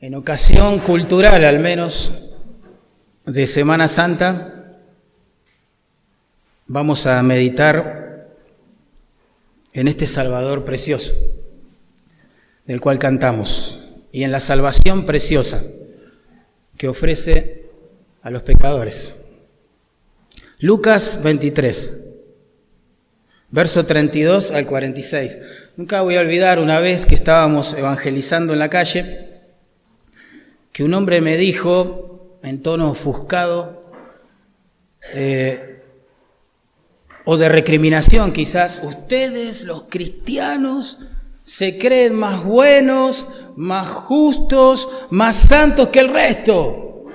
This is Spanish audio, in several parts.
En ocasión cultural, al menos, de Semana Santa, vamos a meditar en este Salvador precioso, del cual cantamos, y en la salvación preciosa que ofrece a los pecadores. Lucas 23, verso 32 al 46. Nunca voy a olvidar una vez que estábamos evangelizando en la calle, que un hombre me dijo, en tono ofuscado, o de recriminación quizás: ustedes, los cristianos, se creen más buenos, más justos, más santos que el resto.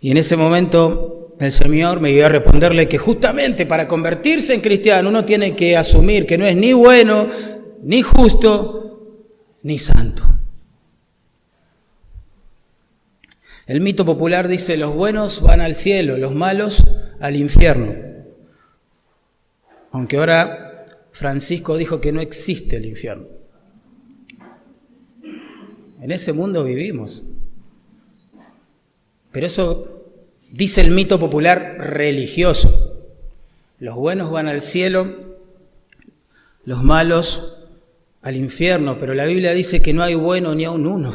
Y en ese momento el Señor me iba a responderle que justamente para convertirse en cristiano uno tiene que asumir que no es ni bueno, ni justo, ni santo. El mito popular dice: los buenos van al cielo, los malos al infierno. Aunque ahora Francisco dijo que no existe el infierno. En ese mundo vivimos. Pero eso dice el mito popular religioso. Los buenos van al cielo, los malos al infierno. Pero la Biblia dice que no hay bueno ni aun uno.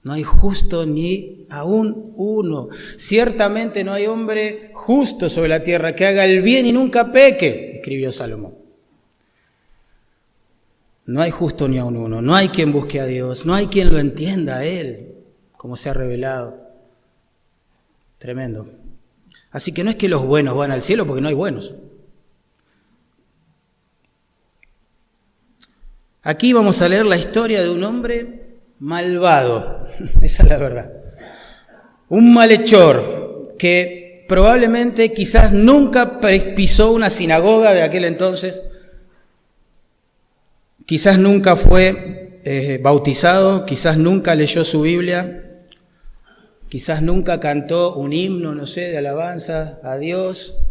No hay justo ni aún uno. Ciertamente no hay hombre justo sobre la tierra que haga el bien y nunca peque, escribió Salomón. No hay justo ni aún uno. No hay quien busque a Dios. No hay quien lo entienda a Él, como se ha revelado. Tremendo. Así que no es que los buenos van al cielo, porque no hay buenos. Aquí vamos a leer la historia de un hombre malvado, esa es la verdad. Un malhechor que probablemente quizás nunca pisó una sinagoga de aquel entonces, quizás nunca fue bautizado, quizás nunca leyó su Biblia, quizás nunca cantó un himno, no sé, de alabanza a Dios,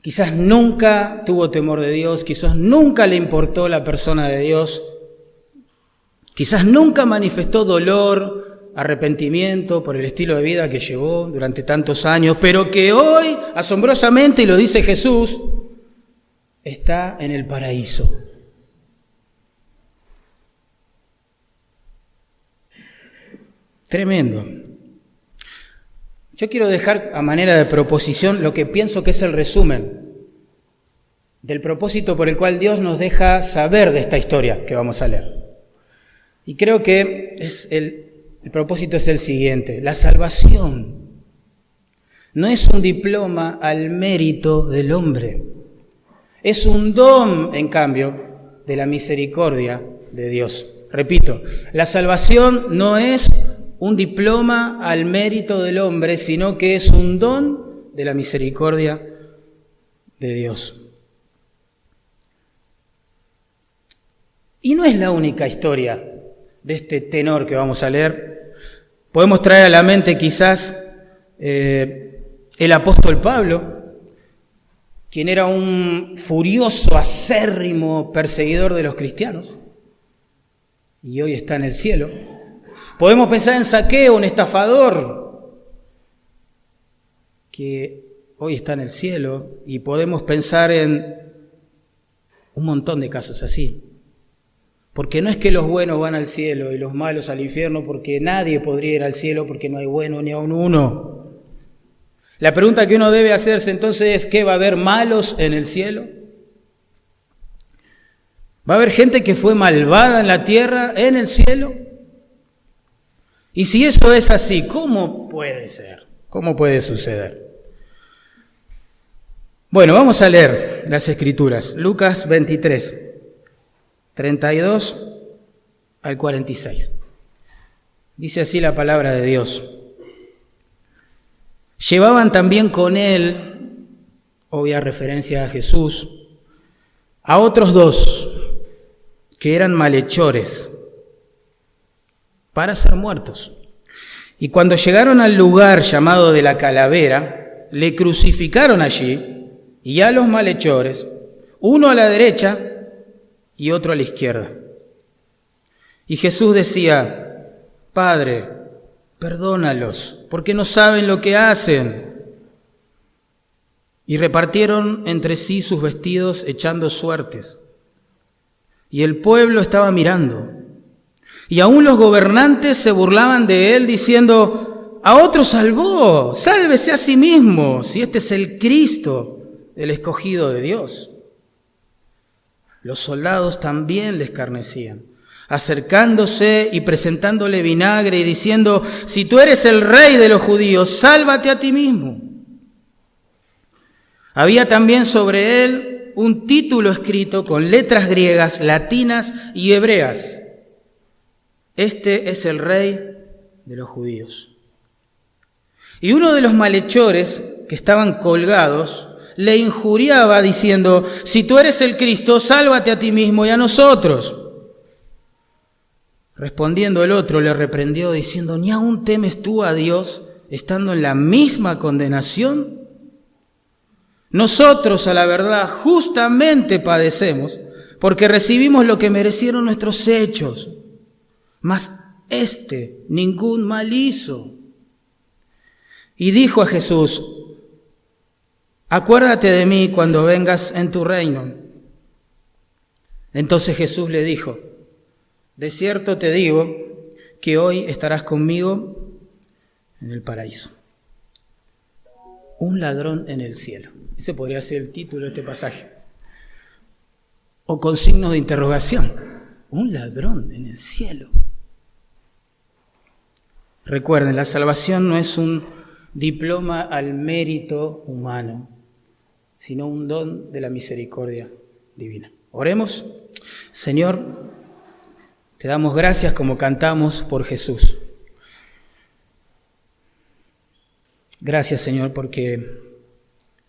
quizás nunca tuvo temor de Dios, quizás nunca le importó la persona de Dios. Quizás nunca manifestó dolor, arrepentimiento por el estilo de vida que llevó durante tantos años, pero que hoy, asombrosamente, y lo dice Jesús, está en el paraíso. Tremendo. Yo quiero dejar a manera de proposición lo que pienso que es el resumen del propósito por el cual Dios nos deja saber de esta historia que vamos a leer. Y creo que el propósito es el siguiente: la salvación no es un diploma al mérito del hombre, es un don, en cambio, de la misericordia de Dios. Repito, la salvación no es un diploma al mérito del hombre, sino que es un don de la misericordia de Dios. Y no es la única historia de este tenor que vamos a leer. Podemos traer a la mente quizás el apóstol Pablo, quien era un furioso, acérrimo perseguidor de los cristianos, y hoy está en el cielo. Podemos pensar en Zaqueo, un estafador, que hoy está en el cielo, y podemos pensar en un montón de casos así. Porque no es que los buenos van al cielo y los malos al infierno, porque nadie podría ir al cielo porque no hay bueno ni aun uno. La pregunta que uno debe hacerse entonces es: ¿qué va a haber malos en el cielo? ¿Va a haber gente que fue malvada en la tierra en el cielo? Y si eso es así, ¿cómo puede ser? ¿Cómo puede suceder? Bueno, vamos a leer las Escrituras. Lucas 23. 32 al 46. Dice así la palabra de Dios. Llevaban también con él, obvia referencia a Jesús, a otros dos que eran malhechores para ser muertos. Y cuando llegaron al lugar llamado de la Calavera, le crucificaron allí, y a los malhechores, uno a la derecha y otro a la izquierda. Y Jesús decía: Padre, perdónalos, porque no saben lo que hacen. Y repartieron entre sí sus vestidos echando suertes. Y el pueblo estaba mirando. Y aún los gobernantes se burlaban de él, diciendo: a otro salvó, sálvese a sí mismo, si este es el Cristo, el escogido de Dios. Los soldados también le escarnecían, acercándose y presentándole vinagre y diciendo: si tú eres el rey de los judíos, sálvate a ti mismo. Había también sobre él un título escrito con letras griegas, latinas y hebreas: este es el rey de los judíos. Y uno de los malhechores que estaban colgados le injuriaba diciendo: si tú eres el Cristo, sálvate a ti mismo y a nosotros. Respondiendo el otro le reprendió diciendo: ¿ni aún temes tú a Dios estando en la misma condenación? Nosotros, a la verdad, justamente padecemos porque recibimos lo que merecieron nuestros hechos, mas éste ningún mal hizo. Y dijo a Jesús: acuérdate de mí cuando vengas en tu reino. Entonces Jesús le dijo: de cierto te digo que hoy estarás conmigo en el paraíso. Un ladrón en el cielo. Ese podría ser el título de este pasaje. O con signos de interrogación. Un ladrón en el cielo. Recuerden, la salvación no es un diploma al mérito humano, sino un don de la misericordia divina. Oremos. Señor, te damos gracias como cantamos por Jesús. Gracias, Señor, porque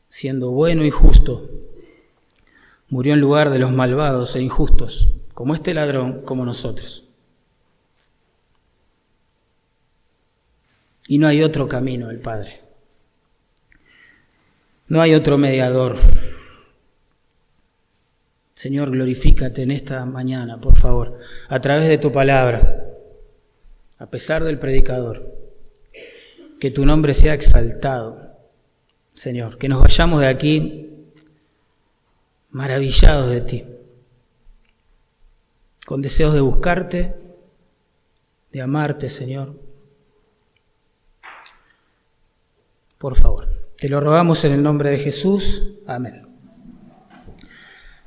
siendo bueno y justo, murió en lugar de los malvados e injustos, como este ladrón, como nosotros. Y no hay otro camino al Padre. No hay otro mediador. Señor, glorifícate en esta mañana, por favor, a través de tu palabra, a pesar del predicador. Que tu nombre sea exaltado, Señor. Que nos vayamos de aquí maravillados de ti, con deseos de buscarte, de amarte, Señor. Por favor, te lo rogamos en el nombre de Jesús. Amén.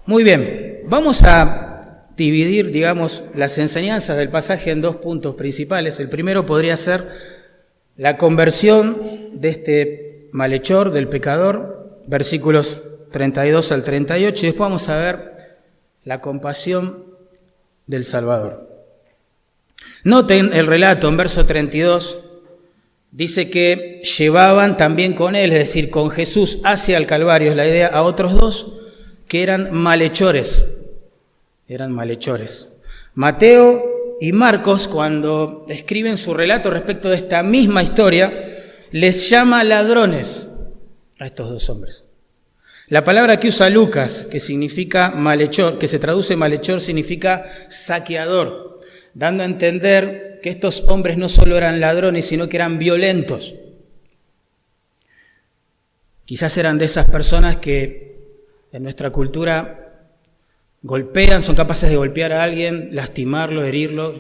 Muy bien, vamos a dividir, digamos, las enseñanzas del pasaje en dos puntos principales. El primero podría ser la conversión de este malhechor, del pecador, versículos 32 al 38, y después vamos a ver la compasión del Salvador. Noten el relato en verso 32, dice que llevaban también con él, es decir, con Jesús hacia el Calvario, es la idea, a otros dos que eran malhechores. Eran malhechores. Mateo y Marcos, cuando escriben su relato respecto de esta misma historia, les llama ladrones a estos dos hombres. La palabra que usa Lucas, que significa malhechor, que se traduce malhechor, significa saqueador, dando a entender que estos hombres no solo eran ladrones, sino que eran violentos. Quizás eran de esas personas que en nuestra cultura golpean, son capaces de golpear a alguien, lastimarlo, herirlo,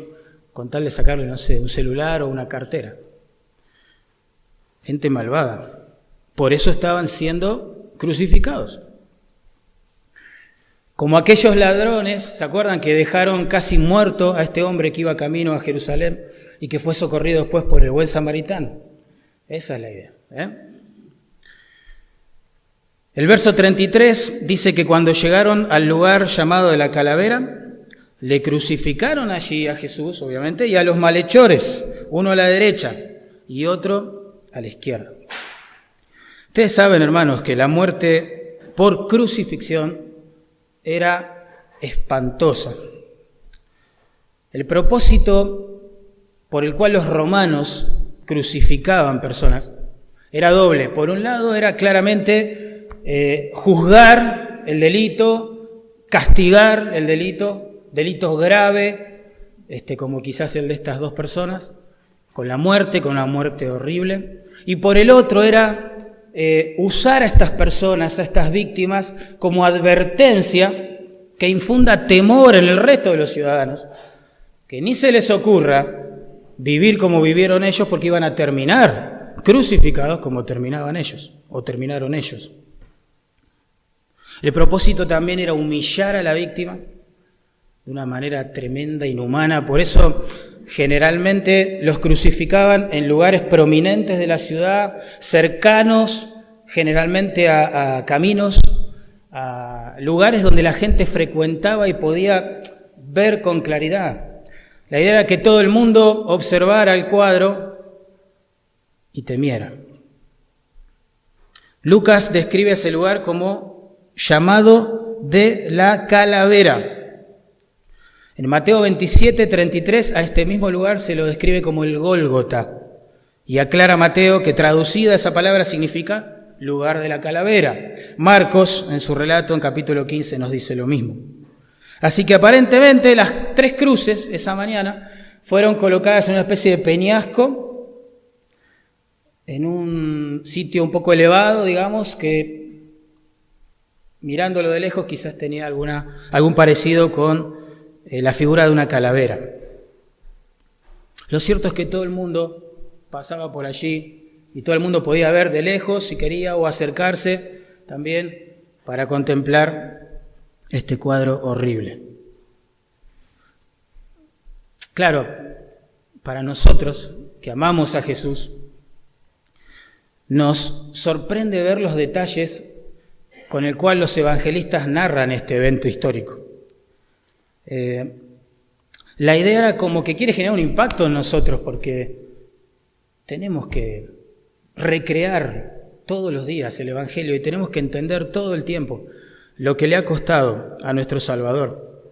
con tal de sacarle, no sé, un celular o una cartera. Gente malvada. Por eso estaban siendo crucificados. Como aquellos ladrones, ¿se acuerdan que dejaron casi muerto a este hombre que iba camino a Jerusalén y que fue socorrido después por el buen samaritano? Esa es la idea, El verso 33 dice que cuando llegaron al lugar llamado de la Calavera, le crucificaron allí a Jesús, obviamente, y a los malhechores, uno a la derecha y otro a la izquierda. Ustedes saben, hermanos, que la muerte por crucifixión era espantosa. El propósito por el cual los romanos crucificaban personas era doble. Por un lado era claramente juzgar el delito, castigar el delito, delito grave, como quizás el de estas dos personas, con la muerte, con una muerte horrible. Y por el otro era usar a estas personas, a estas víctimas, como advertencia que infunda temor en el resto de los ciudadanos. Que ni se les ocurra vivir como vivieron ellos, porque iban a terminar crucificados como terminaban ellos, o terminaron ellos. El propósito también era humillar a la víctima de una manera tremenda, inhumana. Por eso generalmente los crucificaban en lugares prominentes de la ciudad, cercanos generalmente a caminos, a lugares donde la gente frecuentaba y podía ver con claridad. La idea era que todo el mundo observara el cuadro y temiera. Lucas describe ese lugar como llamado de la calavera. En Mateo 27:33 a este mismo lugar se lo describe como el Gólgota. Y aclara Mateo que traducida esa palabra significa lugar de la calavera. Marcos, en su relato en capítulo 15, nos dice lo mismo. Así que aparentemente las tres cruces esa mañana fueron colocadas en una especie de peñasco, en un sitio un poco elevado, digamos, que mirándolo de lejos quizás tenía algún parecido con la figura de una calavera. Lo cierto es que todo el mundo pasaba por allí y todo el mundo podía ver de lejos si quería o acercarse también para contemplar este cuadro horrible. Claro, para nosotros que amamos a Jesús, nos sorprende ver los detalles con el cual los evangelistas narran este evento histórico. La idea era como que quiere generar un impacto en nosotros, porque tenemos que recrear todos los días el Evangelio y tenemos que entender todo el tiempo lo que le ha costado a nuestro Salvador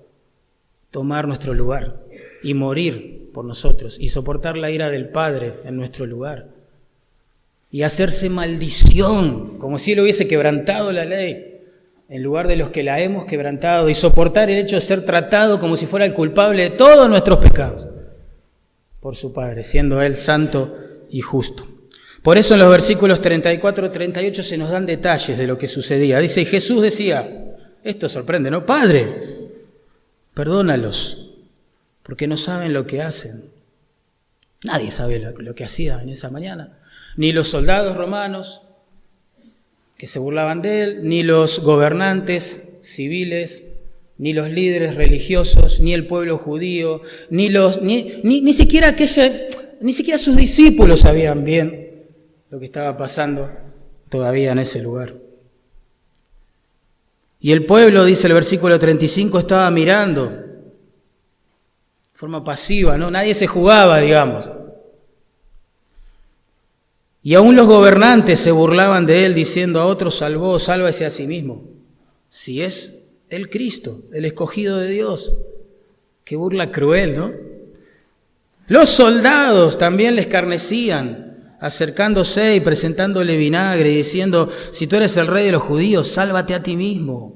tomar nuestro lugar y morir por nosotros y soportar la ira del Padre en nuestro lugar y hacerse maldición como si Él hubiese quebrantado la ley en lugar de los que la hemos quebrantado, y soportar el hecho de ser tratado como si fuera el culpable de todos nuestros pecados por su Padre, siendo Él santo y justo. Por eso en los versículos 34-38 se nos dan detalles de lo que sucedía. Dice, y Jesús decía, esto sorprende, ¿no? Padre, perdónalos, porque no saben lo que hacen. Nadie sabe lo que hacía en esa mañana, ni los soldados romanos que se burlaban de él, ni los gobernantes civiles, ni los líderes religiosos, ni el pueblo judío, ni siquiera sus discípulos sabían bien lo que estaba pasando todavía en ese lugar. Y el pueblo, dice el versículo 35, estaba mirando de forma pasiva, ¿no? Nadie se jugaba, digamos. Y aún los gobernantes se burlaban de él, diciendo, a otro salvó, sálvese a sí mismo. Si es el Cristo, el escogido de Dios. Qué burla cruel, ¿no? Los soldados también le escarnecían, acercándose y presentándole vinagre y diciendo, si tú eres el rey de los judíos, sálvate a ti mismo.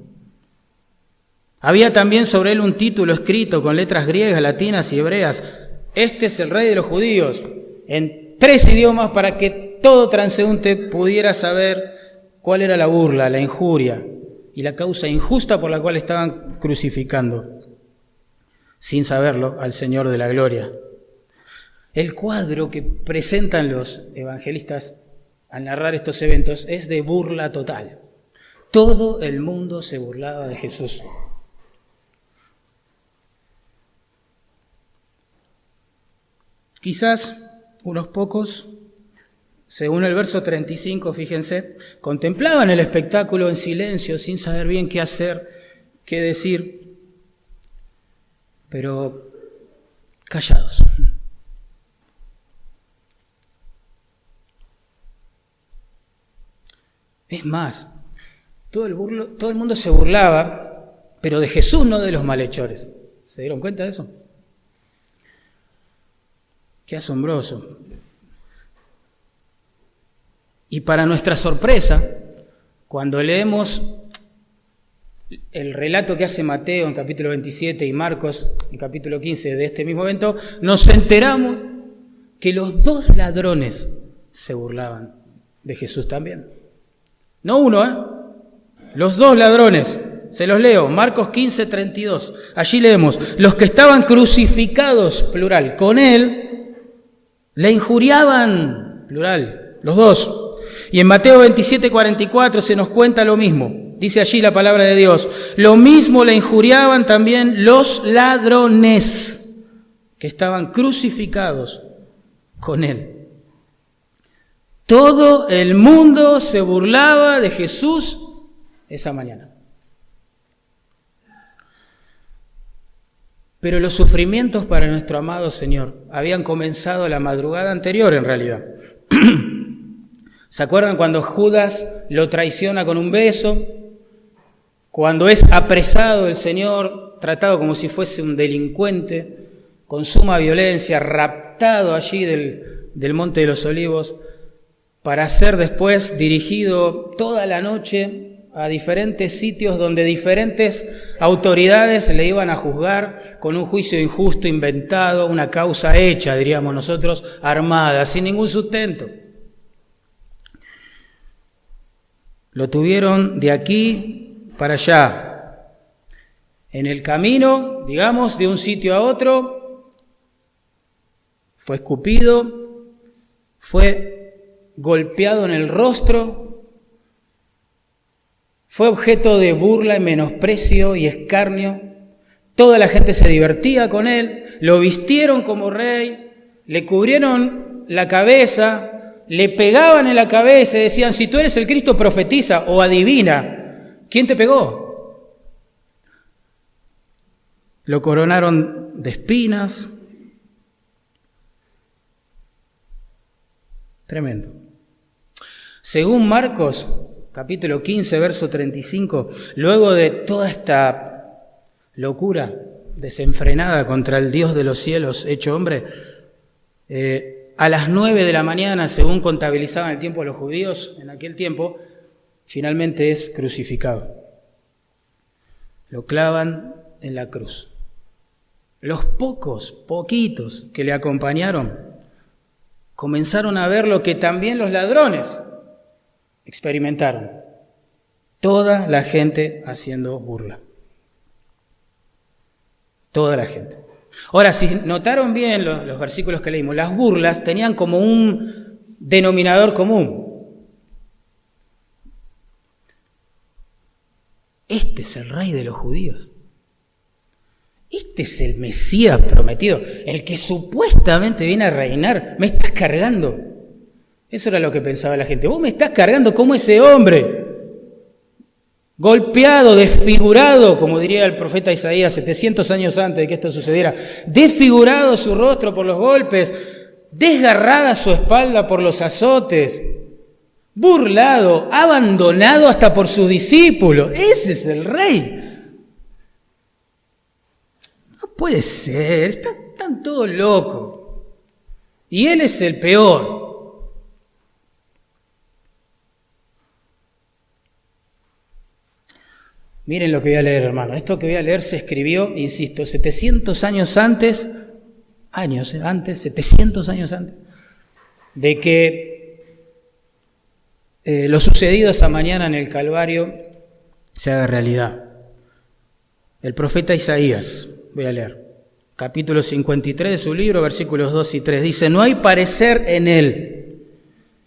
Había también sobre él un título escrito con letras griegas, latinas y hebreas. Este es el rey de los judíos, en 3 idiomas para que todo transeúnte pudiera saber cuál era la burla, la injuria y la causa injusta por la cual estaban crucificando, sin saberlo, al Señor de la gloria. El cuadro que presentan los evangelistas al narrar estos eventos es de burla total. Todo el mundo se burlaba de Jesús. Quizás unos pocos, según el verso 35, fíjense, contemplaban el espectáculo en silencio, sin saber bien qué hacer, qué decir, pero callados. Es más, todo el mundo se burlaba, pero de Jesús, no de los malhechores. ¿Se dieron cuenta de eso? Qué asombroso. Y para nuestra sorpresa, cuando leemos el relato que hace Mateo en capítulo 27 y Marcos en capítulo 15 de este mismo evento, nos enteramos que los dos ladrones se burlaban de Jesús también. No uno, los dos ladrones. Se los leo, Marcos 15, 32. Allí leemos, los que estaban crucificados, plural, con él, le injuriaban, plural, los dos. Y en Mateo 27, 44 se nos cuenta lo mismo. Dice allí la palabra de Dios, lo mismo le injuriaban también los ladrones que estaban crucificados con él. Todo el mundo se burlaba de Jesús esa mañana. Pero los sufrimientos para nuestro amado Señor habían comenzado la madrugada anterior en realidad. ¿Se acuerdan cuando Judas lo traiciona con un beso? Cuando es apresado el Señor, tratado como si fuese un delincuente, con suma violencia, raptado allí del Monte de los Olivos, para ser después dirigido toda la noche a diferentes sitios donde diferentes autoridades le iban a juzgar con un juicio injusto inventado, una causa hecha, diríamos nosotros, armada, sin ningún sustento. Lo tuvieron de aquí para allá, en el camino, digamos, de un sitio a otro, fue escupido, fue golpeado en el rostro, fue objeto de burla y menosprecio y escarnio. Toda la gente se divertía con él, lo vistieron como rey, le cubrieron la cabeza, le pegaban en la cabeza y decían, si tú eres el Cristo, profetiza o adivina. ¿Quién te pegó? Lo coronaron de espinas. Tremendo. Según Marcos, capítulo 15, verso 35, luego de toda esta locura desenfrenada contra el Dios de los cielos hecho hombre, a las 9 de la mañana, según contabilizaban el tiempo de los judíos en aquel tiempo, finalmente es crucificado. Lo clavan en la cruz. Los poquitos que le acompañaron, comenzaron a ver lo que también los ladrones experimentaron. Toda la gente haciendo burla. Toda la gente. Ahora, si notaron bien los versículos que leímos, las burlas tenían como un denominador común. Este es el rey de los judíos. Este es el Mesías prometido, el que supuestamente viene a reinar. Me estás cargando. Eso era lo que pensaba la gente. Vos me estás cargando como ese hombre, golpeado, desfigurado, como diría el profeta Isaías 700 años antes de que esto sucediera, desfigurado su rostro por los golpes, desgarrada su espalda por los azotes, burlado, abandonado hasta por sus discípulos. Ese es el rey. No puede ser, están todos locos. Y él es el peor. Miren lo que voy a leer, hermano. Esto que voy a leer se escribió, insisto, 700 años antes, 700 años antes, de que lo sucedido esa mañana en el Calvario se haga realidad. El profeta Isaías, voy a leer, capítulo 53 de su libro, versículos 2 y 3, dice, no hay parecer en él,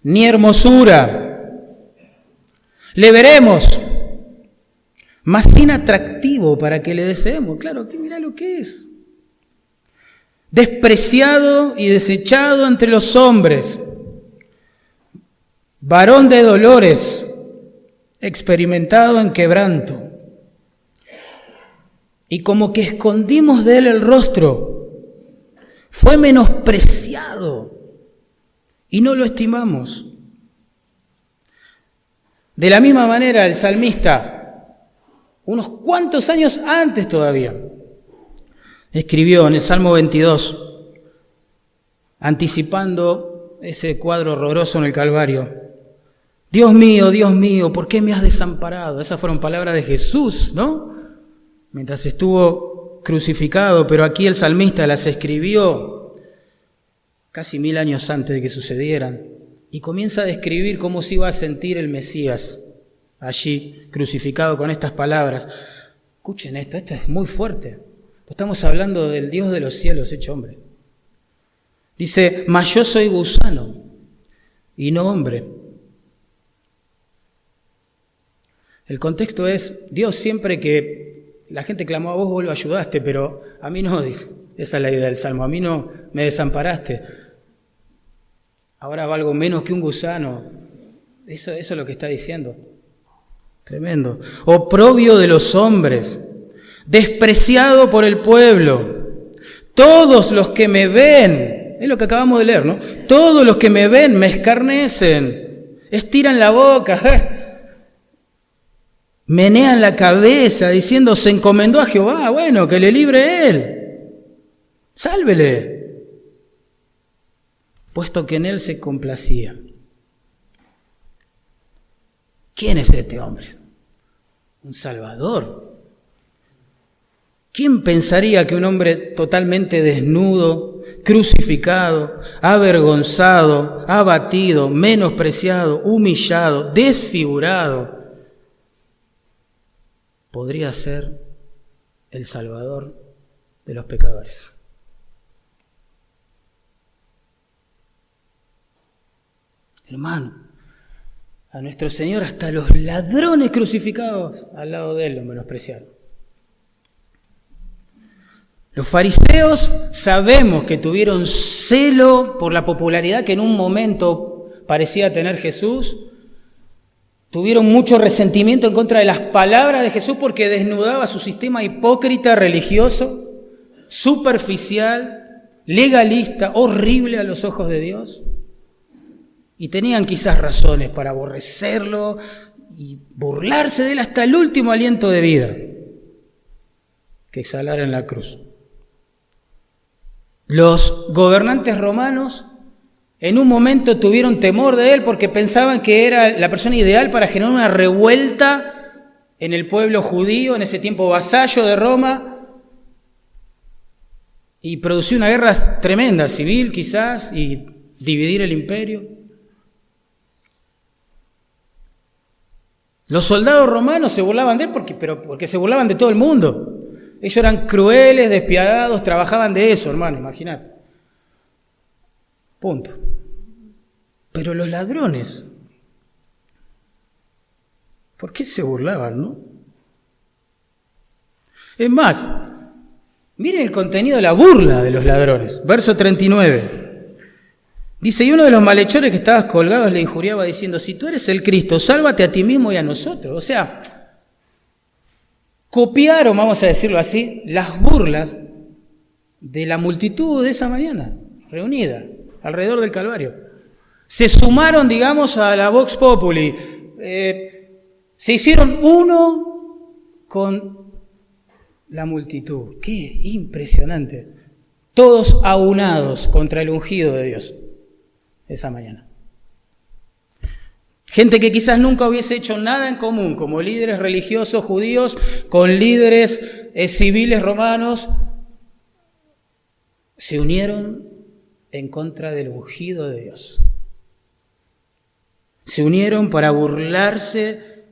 ni hermosura. Le veremos, mas sin atractivo para que le deseemos. Claro, que mira lo que es. Despreciado y desechado entre los hombres, varón de dolores, experimentado en quebranto. Y como que escondimos de él el rostro, fue menospreciado y no lo estimamos. De la misma manera el salmista, unos cuantos años antes todavía, escribió en el Salmo 22, anticipando ese cuadro horroroso en el Calvario, Dios mío, ¿por qué me has desamparado? Esas fueron palabras de Jesús, ¿no? Mientras estuvo crucificado, pero aquí el salmista las escribió casi 1000 años antes de que sucedieran y comienza a describir cómo se iba a sentir el Mesías allí crucificado con estas palabras. Escuchen esto es muy fuerte. Estamos hablando del Dios de los cielos hecho hombre. Dice, mas yo soy gusano y no hombre. El contexto es, Dios siempre que la gente clamó a vos, vos lo ayudaste, pero a mí no, dice. Esa es la idea del Salmo, a mí no me desamparaste. Ahora valgo menos que un gusano. Eso es lo que está diciendo. Tremendo. Oprobio de los hombres, despreciado por el pueblo. Todos los que me ven, es lo que acabamos de leer, ¿no? Todos los que me ven me escarnecen, estiran la boca, menean la cabeza diciendo, se encomendó a Jehová, bueno, que le libre él, sálvele, puesto que en él se complacía. ¿Quién es este hombre? Un salvador. ¿Quién pensaría que un hombre totalmente desnudo, crucificado, avergonzado, abatido, menospreciado, humillado, desfigurado, podría ser el Salvador de los pecadores? Hermano, a nuestro Señor hasta los ladrones crucificados al lado de él lo menospreciaron. Los fariseos sabemos que tuvieron celo por la popularidad que en un momento parecía tener Jesús. Tuvieron mucho resentimiento en contra de las palabras de Jesús porque desnudaba su sistema hipócrita religioso, superficial, legalista, horrible a los ojos de Dios. Y tenían quizás razones para aborrecerlo y burlarse de él hasta el último aliento de vida que exhalara en la cruz. Los gobernantes romanos en un momento tuvieron temor de él porque pensaban que era la persona ideal para generar una revuelta en el pueblo judío, en ese tiempo vasallo de Roma, y producir una guerra tremenda, civil quizás, y dividir el imperio. Los soldados romanos se burlaban de él porque se burlaban de todo el mundo. Ellos eran crueles, despiadados, trabajaban de eso, hermano, imagínate. Punto. Pero los ladrones, ¿por qué se burlaban, no? Es más, miren el contenido de la burla de los ladrones. Verso 39. Dice, y uno de los malhechores que estabas colgados le injuriaba diciendo, si tú eres el Cristo, sálvate a ti mismo y a nosotros. O sea, copiaron, vamos a decirlo así, las burlas de la multitud de esa mañana, reunida alrededor del Calvario. Se sumaron, digamos, a la Vox Populi. Se hicieron uno con la multitud. ¡Qué impresionante! Todos aunados contra el ungido de Dios esa mañana. Gente que quizás nunca hubiese hecho nada en común, como líderes religiosos judíos con líderes civiles romanos, se unieron en contra del ungido de Dios. Se unieron para burlarse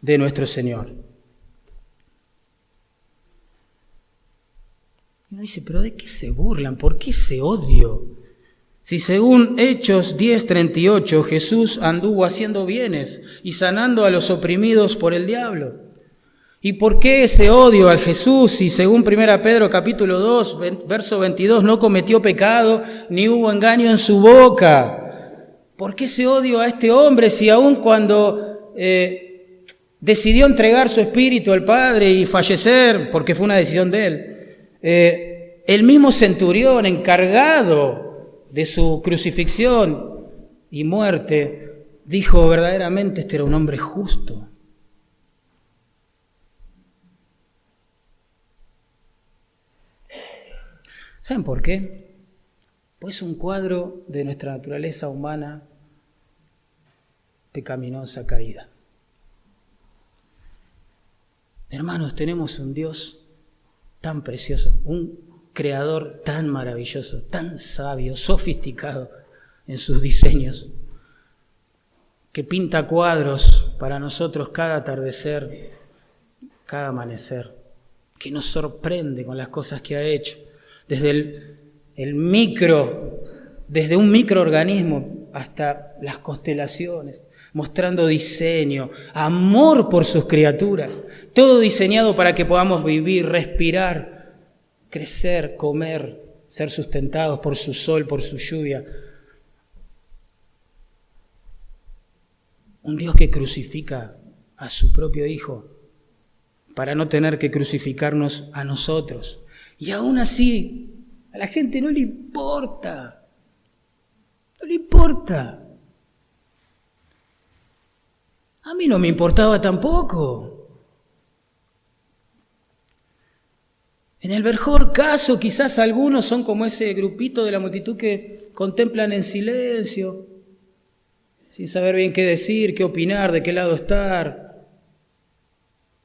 de nuestro Señor. Y uno dice, ¿pero de qué se burlan? ¿Por qué ese odio? Si según Hechos 10:38 Jesús anduvo haciendo bienes y sanando a los oprimidos por el diablo. ¿Y por qué ese odio al Jesús si según 1 Pedro capítulo 2, verso 22 no cometió pecado ni hubo engaño en su boca? ¿Por qué ese odio a este hombre si aun cuando decidió entregar su espíritu al Padre y fallecer, porque fue una decisión de él, el mismo centurión encargado de su crucifixión y muerte, dijo verdaderamente este era un hombre justo? ¿Saben por qué? Pues es un cuadro de nuestra naturaleza humana pecaminosa caída. Hermanos, tenemos un Dios tan precioso, un creador tan maravilloso, tan sabio, sofisticado en sus diseños, que pinta cuadros para nosotros cada atardecer, cada amanecer, que nos sorprende con las cosas que ha hecho, desde desde un microorganismo hasta las constelaciones, mostrando diseño, amor por sus criaturas, todo diseñado para que podamos vivir, respirar, crecer, comer, ser sustentados por su sol, por su lluvia. Un Dios que crucifica a su propio Hijo para no tener que crucificarnos a nosotros. Y aún así, a la gente no le importa. No le importa. A mí no me importaba tampoco. En el mejor caso, quizás algunos son como ese grupito de la multitud que contemplan en silencio, sin saber bien qué decir, qué opinar, de qué lado estar.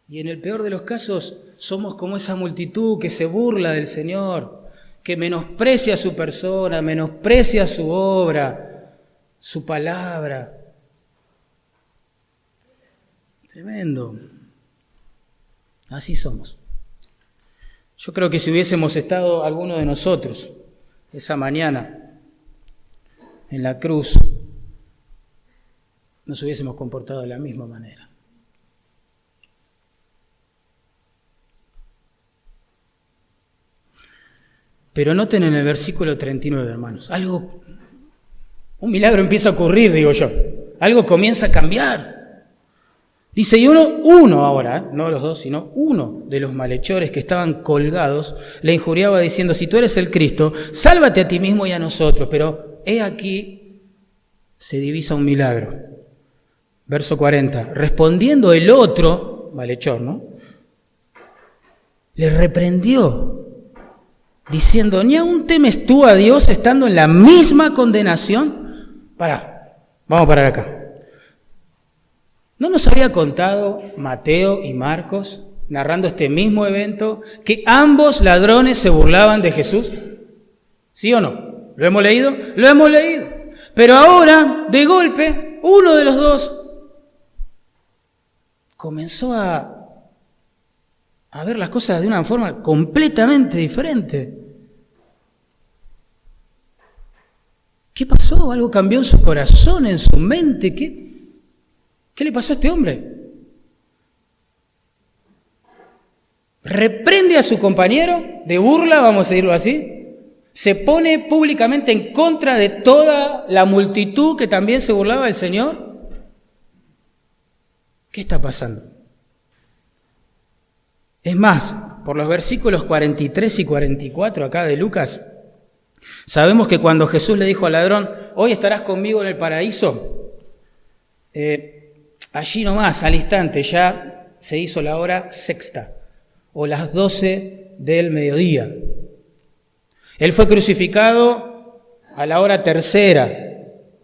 Y en el peor de los casos, somos como esa multitud que se burla del Señor, que menosprecia su persona, menosprecia su obra, su palabra. Tremendo. Así somos. Yo creo que si hubiésemos estado alguno de nosotros esa mañana en la cruz, nos hubiésemos comportado de la misma manera. Pero noten en el versículo 39, hermanos, un milagro empieza a ocurrir, digo yo. Algo comienza a cambiar. Dice, y uno ahora, no los dos, sino uno de los malhechores que estaban colgados, le injuriaba diciendo, si tú eres el Cristo, sálvate a ti mismo y a nosotros. Pero he aquí, se divisa un milagro. Verso 40, respondiendo el otro, malhechor, ¿no? Le reprendió, diciendo, ¿ni aún temes tú a Dios estando en la misma condenación? Vamos a parar acá. ¿No nos había contado Mateo y Marcos, narrando este mismo evento, que ambos ladrones se burlaban de Jesús? ¿Sí o no? ¿Lo hemos leído? Lo hemos leído. Pero ahora, de golpe, uno de los dos comenzó a ver las cosas de una forma completamente diferente. ¿Qué pasó? Algo cambió en su corazón, en su mente. ¿Qué le pasó a este hombre? Reprende a su compañero de burla, vamos a decirlo así. Se pone públicamente en contra de toda la multitud que también se burlaba del Señor. ¿Qué está pasando? Es más, por los versículos 43 y 44 acá de Lucas, sabemos que cuando Jesús le dijo al ladrón, hoy estarás conmigo en el paraíso, allí nomás, al instante, ya se hizo la hora sexta, o las 12 del mediodía. Él fue crucificado a la hora tercera,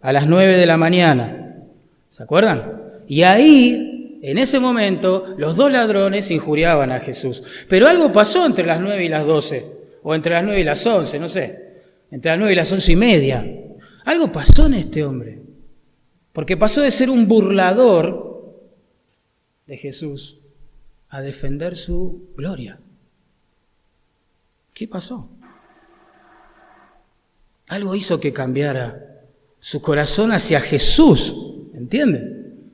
a las 9 de la mañana. ¿Se acuerdan? Y ahí, en ese momento, los dos ladrones injuriaban a Jesús. Pero algo pasó entre las 9 y las 12, o entre las 9 y las 11, no sé, entre las 9 y las 11:30. Algo pasó en este hombre. Porque pasó de ser un burlador de Jesús a defender su gloria. ¿Qué pasó? Algo hizo que cambiara su corazón hacia Jesús, ¿entienden?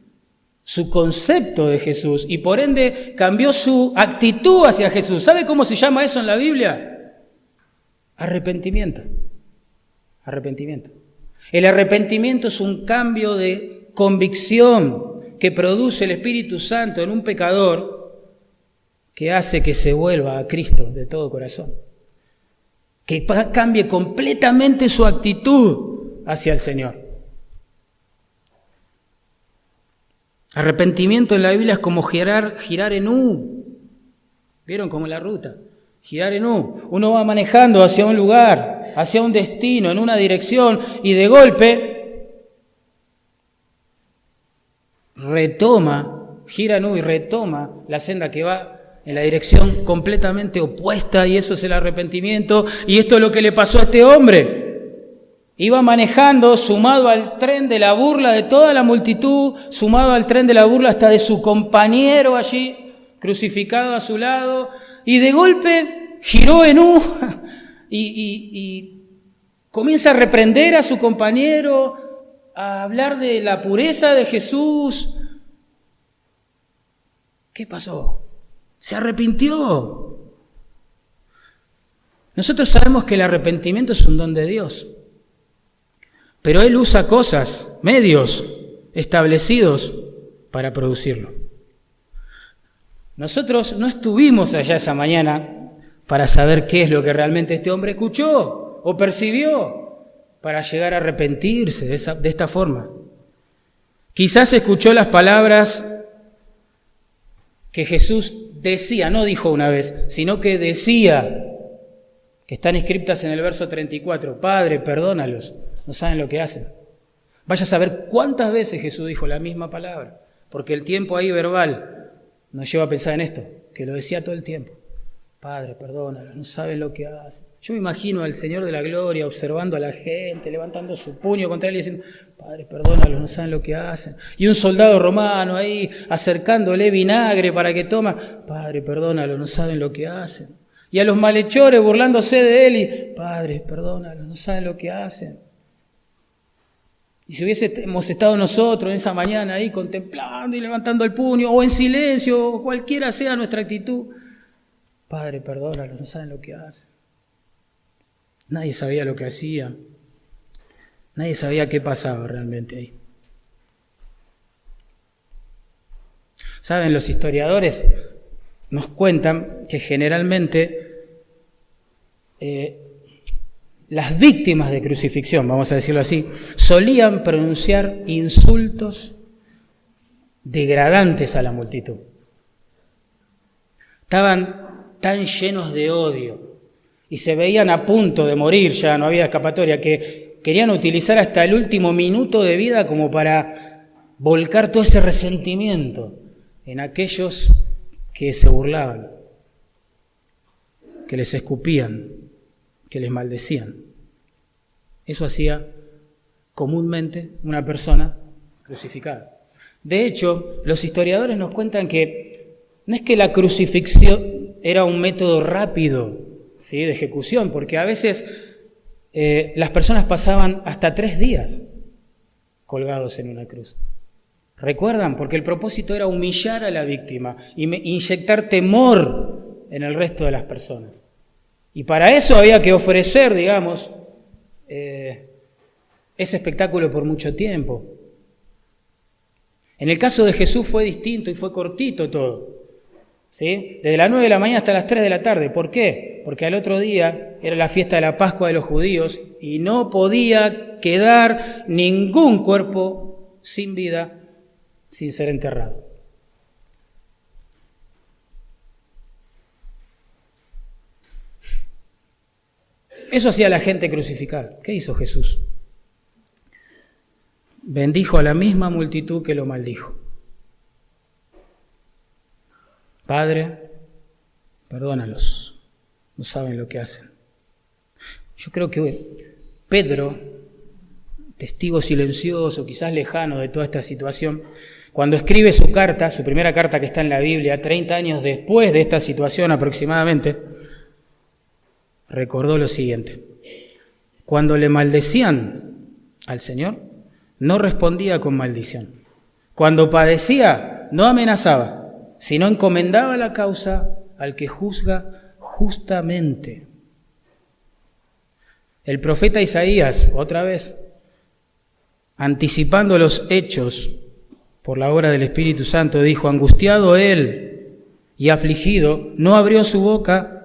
Su concepto de Jesús, y por ende cambió su actitud hacia Jesús. ¿Sabe cómo se llama eso en la Biblia? Arrepentimiento. Arrepentimiento. El arrepentimiento es un cambio de convicción que produce el Espíritu Santo en un pecador que hace que se vuelva a Cristo de todo corazón. Que cambie completamente su actitud hacia el Señor. Arrepentimiento en la Biblia es como girar en U. ¿Vieron cómo es la ruta? Girar en U. Uno va manejando hacia un lugar, hacia un destino, en una dirección, y de golpe gira y retoma la senda que va en la dirección completamente opuesta, y eso es el arrepentimiento. Y esto es lo que le pasó a este hombre. Iba manejando, sumado al tren de la burla de toda la multitud, sumado al tren de la burla hasta de su compañero allí, crucificado a su lado, y de golpe giró en U y comienza a reprender a su compañero, a hablar de la pureza de Jesús. ¿Qué pasó? Se arrepintió. Nosotros sabemos que el arrepentimiento es un don de Dios, pero Él usa cosas, medios establecidos para producirlo. Nosotros no estuvimos allá esa mañana para saber qué es lo que realmente este hombre escuchó o percibió para llegar a arrepentirse de esta forma. Quizás escuchó las palabras que Jesús decía, no dijo una vez, sino que decía, que están escritas en el verso 34, Padre, perdónalos, no saben lo que hacen. Vaya a saber cuántas veces Jesús dijo la misma palabra, porque el tiempo ahí verbal nos lleva a pensar en esto, que lo decía todo el tiempo. Padre, perdónalos, no saben lo que hacen. Yo me imagino al Señor de la Gloria observando a la gente, levantando su puño contra él y diciendo, Padre, perdónalos, no saben lo que hacen. Y un soldado romano ahí acercándole vinagre para que toma, Padre, perdónalos, no saben lo que hacen. Y a los malhechores burlándose de él y, Padre, perdónalos, no saben lo que hacen. Y si hubiésemos estado nosotros en esa mañana ahí contemplando y levantando el puño, o en silencio, o cualquiera sea nuestra actitud, Padre, perdónalos, no saben lo que hacen. Nadie sabía lo que hacía. Nadie sabía qué pasaba realmente ahí. ¿Saben? Los historiadores nos cuentan que generalmente las víctimas de crucifixión, vamos a decirlo así, solían pronunciar insultos degradantes a la multitud. Estaban tan llenos de odio y se veían a punto de morir, ya no había escapatoria, que querían utilizar hasta el último minuto de vida como para volcar todo ese resentimiento en aquellos que se burlaban, que les escupían, que les maldecían. Eso hacía comúnmente una persona crucificada. De hecho, los historiadores nos cuentan que no es que la crucifixión era un método rápido, ¿sí?, de ejecución, porque a veces las personas pasaban hasta 3 días colgados en una cruz. ¿Recuerdan? Porque el propósito era humillar a la víctima y inyectar temor en el resto de las personas. Y para eso había que ofrecer, digamos, ese espectáculo por mucho tiempo. En el caso de Jesús fue distinto y fue cortito todo, ¿sí? Desde las 9 de la mañana hasta las 3 de la tarde. ¿Por qué? Porque al otro día era la fiesta de la Pascua de los judíos y no podía quedar ningún cuerpo sin vida sin ser enterrado. Eso hacía la gente crucificada. ¿Qué hizo Jesús? Bendijo a la misma multitud que lo maldijo. Padre, perdónalos, no saben lo que hacen. Yo creo que Pedro, testigo silencioso, quizás lejano de toda esta situación, cuando escribe su carta, su primera carta que está en la Biblia, 30 años después de esta situación aproximadamente, recordó lo siguiente: cuando le maldecían al Señor, no respondía con maldición. Cuando padecía, no amenazaba, sino encomendaba la causa al que juzga justamente. El profeta Isaías, otra vez, anticipando los hechos por la obra del Espíritu Santo, dijo: angustiado él y afligido, no abrió su boca.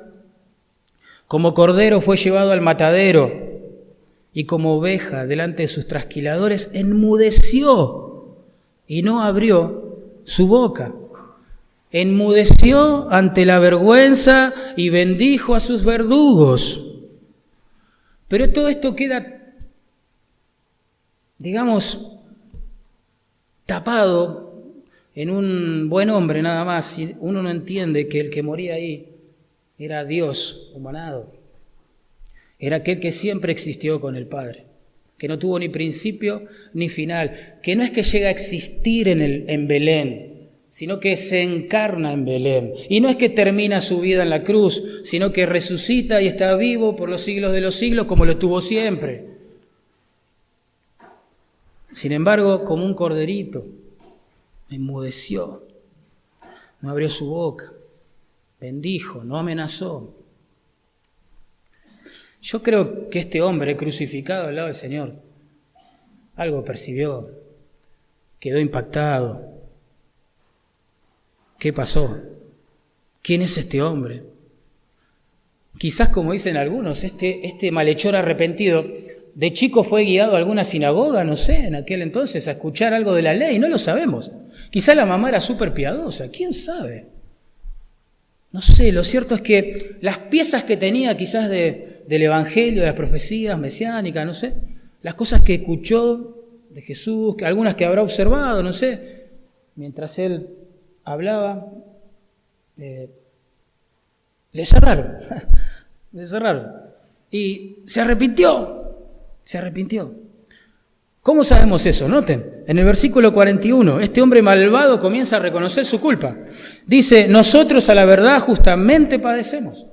Como cordero fue llevado al matadero, y como oveja delante de sus trasquiladores enmudeció y no abrió su boca. Enmudeció ante la vergüenza y bendijo a sus verdugos. Pero todo esto queda, digamos, tapado en un buen hombre nada más, y uno no entiende que el que moría ahí era Dios humanado. Era aquel que siempre existió con el Padre, que no tuvo ni principio ni final, que no es que llega a existir en Belén, sino que se encarna en Belén. Y no es que termina su vida en la cruz, sino que resucita y está vivo por los siglos de los siglos como lo estuvo siempre. Sin embargo, como un corderito, enmudeció, no abrió su boca, bendijo, no amenazó. Yo creo que este hombre crucificado al lado del Señor algo percibió, quedó impactado. ¿Qué pasó? ¿Quién es este hombre? Quizás, como dicen algunos, este malhechor arrepentido de chico fue guiado a alguna sinagoga, no sé, en aquel entonces, a escuchar algo de la ley, no lo sabemos. Quizás la mamá era súper piadosa, ¿quién sabe? No sé, lo cierto es que las piezas que tenía quizás del Evangelio, de las profecías mesiánicas, no sé, las cosas que escuchó de Jesús, algunas que habrá observado, no sé, mientras él hablaba, le cerraron, y se arrepintió. ¿Cómo sabemos eso? Noten, en el versículo 41, este hombre malvado comienza a reconocer su culpa. Dice, nosotros a la verdad justamente padecemos,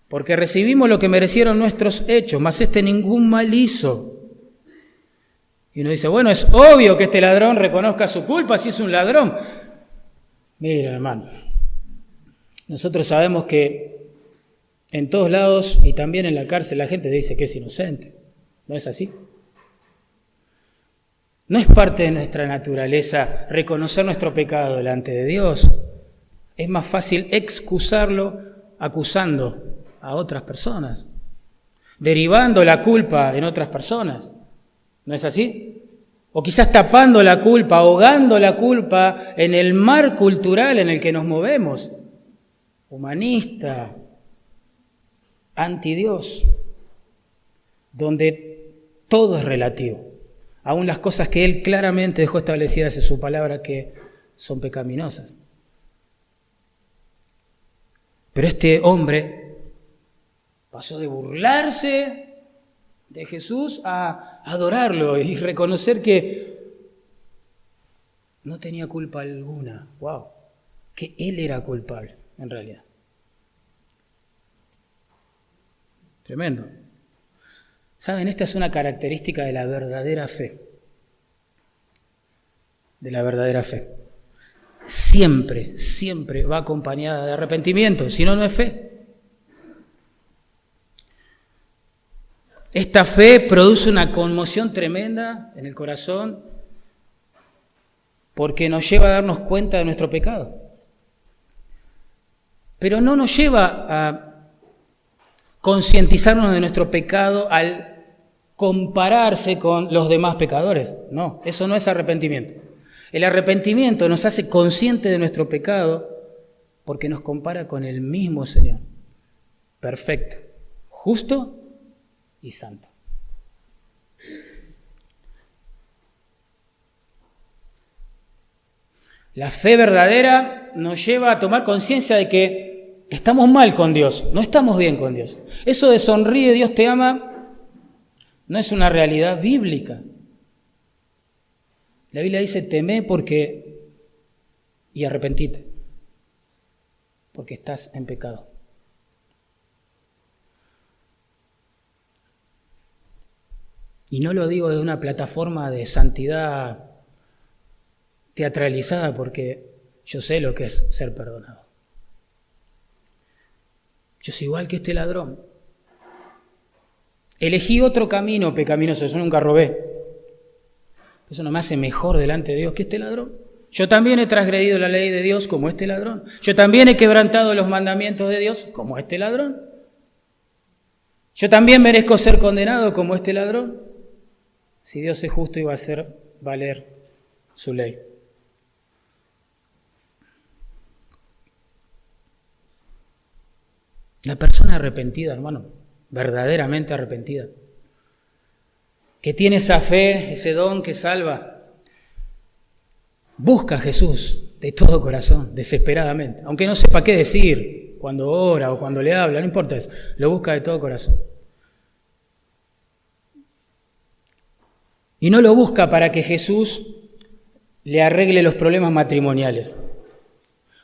porque recibimos lo que merecieron nuestros hechos, mas ningún mal hizo. Y uno dice, bueno, es obvio que este ladrón reconozca su culpa si es un ladrón. Mira, hermano, nosotros sabemos que en todos lados y también en la cárcel la gente dice que es inocente. ¿No es así? No es parte de nuestra naturaleza reconocer nuestro pecado delante de Dios. Es más fácil excusarlo acusando a otras personas, derivando la culpa en otras personas. ¿No es así? O quizás tapando la culpa, ahogando la culpa en el mar cultural en el que nos movemos. Humanista, anti-Dios, donde todo es relativo, aún las cosas que Él claramente dejó establecidas en su palabra que son pecaminosas. Pero este hombre pasó de burlarse de Jesús a adorarlo y reconocer que no tenía culpa alguna. ¡Wow! Que Él era culpable, en realidad. Tremendo. ¿Saben? Esta es una característica de la verdadera fe. De la verdadera fe. Siempre va acompañada de arrepentimiento, si no, no es fe. Esta fe produce una conmoción tremenda en el corazón porque nos lleva a darnos cuenta de nuestro pecado. Pero no nos lleva a concientizarnos de nuestro pecado al compararse con los demás pecadores. No, eso no es arrepentimiento. El arrepentimiento nos hace conscientes de nuestro pecado porque nos compara con el mismo Señor, perfecto, justo y santo. La fe verdadera nos lleva a tomar conciencia de que estamos mal con Dios, no estamos bien con Dios. Eso de sonríe, Dios te ama, no es una realidad bíblica. La Biblia dice, temé y arrepentite, porque estás en pecado. Y no lo digo desde una plataforma de santidad teatralizada, porque yo sé lo que es ser perdonado. Yo soy igual que este ladrón. Elegí otro camino pecaminoso, yo nunca robé. Eso no me hace mejor delante de Dios que este ladrón. Yo también he transgredido la ley de Dios como este ladrón. Yo también he quebrantado los mandamientos de Dios como este ladrón. Yo también merezco ser condenado como este ladrón. Si Dios es justo, iba a hacer valer su ley. La persona arrepentida, hermano, verdaderamente arrepentida, que tiene esa fe, ese don que salva, busca a Jesús de todo corazón, desesperadamente. Aunque no sepa qué decir cuando ora o cuando le habla, no importa eso, lo busca de todo corazón. Y no lo busca para que Jesús le arregle los problemas matrimoniales,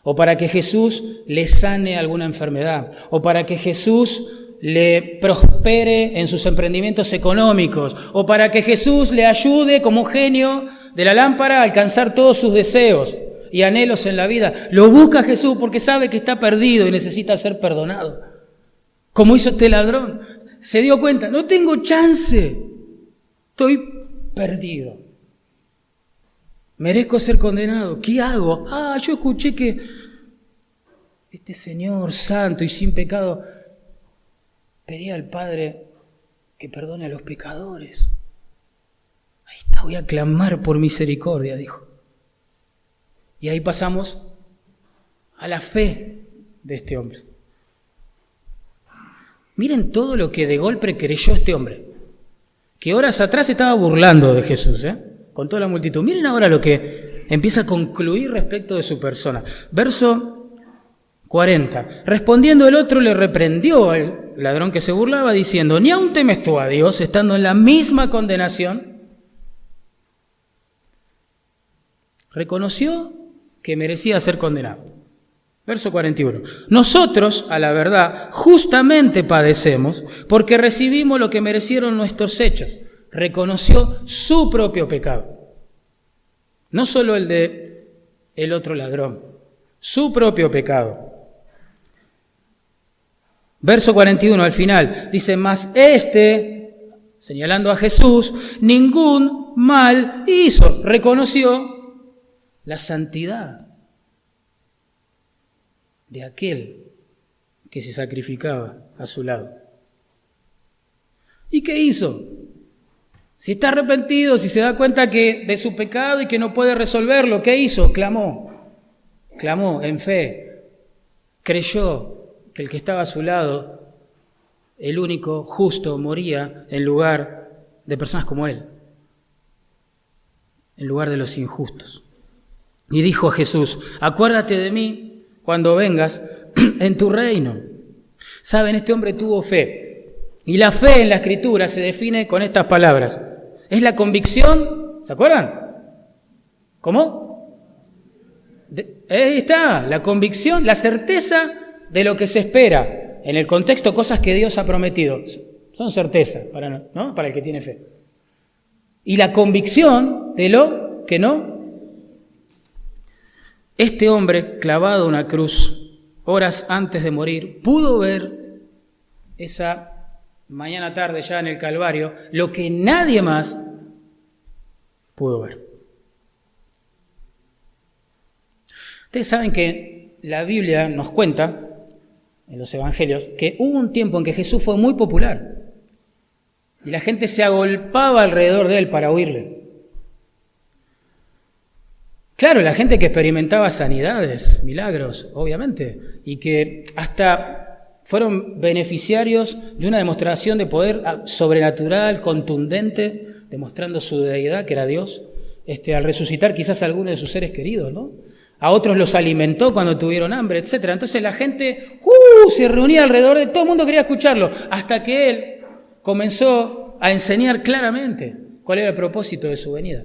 o para que Jesús le sane alguna enfermedad, o para que Jesús le prospere en sus emprendimientos económicos, o para que Jesús le ayude como un genio de la lámpara a alcanzar todos sus deseos y anhelos en la vida. Lo busca Jesús porque sabe que está perdido y necesita ser perdonado. Como hizo este ladrón. Se dio cuenta, no tengo chance, estoy perdido. Merezco ser condenado. ¿Qué hago? Yo escuché que este Señor santo y sin pecado pedía al Padre que perdone a los pecadores. Ahí está, voy a clamar por misericordia, dijo. Y ahí pasamos a la fe de este hombre. Miren todo lo que de golpe creyó este hombre, que horas atrás estaba burlando de Jesús, con toda la multitud. Miren ahora lo que empieza a concluir respecto de su persona. Verso 40. Respondiendo el otro le reprendió al ladrón que se burlaba, diciendo: ¿ni aún temes tú a Dios, estando en la misma condenación? Reconoció que merecía ser condenado. Verso 41. Nosotros, a la verdad, justamente padecemos porque recibimos lo que merecieron nuestros hechos. Reconoció su propio pecado. No solo el de el otro ladrón, su propio pecado. Verso 41 al final dice: mas señalando a Jesús, ningún mal hizo. Reconoció la santidad de aquel que se sacrificaba a su lado. ¿Y qué hizo? Si está arrepentido, si se da cuenta de su pecado y que no puede resolverlo, ¿qué hizo? Clamó en fe, creyó que el que estaba a su lado, el único justo, moría en lugar de personas como él, en lugar de los injustos. Y dijo a Jesús: acuérdate de mí cuando vengas en tu reino. Saben, este hombre tuvo fe. Y la fe en la Escritura se define con estas palabras. Es la convicción, ¿se acuerdan? ¿Cómo? Ahí está, la convicción, la certeza de lo que se espera. En el contexto, cosas que Dios ha prometido. Son certeza para el que tiene fe. Y la convicción de lo que no. Este hombre, clavado a una cruz, horas antes de morir, pudo ver esa mañana tarde ya en el Calvario lo que nadie más pudo ver. Ustedes saben que la Biblia nos cuenta, en los Evangelios, que hubo un tiempo en que Jesús fue muy popular y la gente se agolpaba alrededor de él para oírle. Claro, la gente que experimentaba sanidades, milagros, obviamente, y que hasta fueron beneficiarios de una demostración de poder sobrenatural, contundente, demostrando su deidad, que era Dios, al resucitar quizás a alguno de sus seres queridos, ¿no? A otros los alimentó cuando tuvieron hambre, etc. Entonces la gente se reunía alrededor de todo el mundo, quería escucharlo, hasta que él comenzó a enseñar claramente cuál era el propósito de su venida.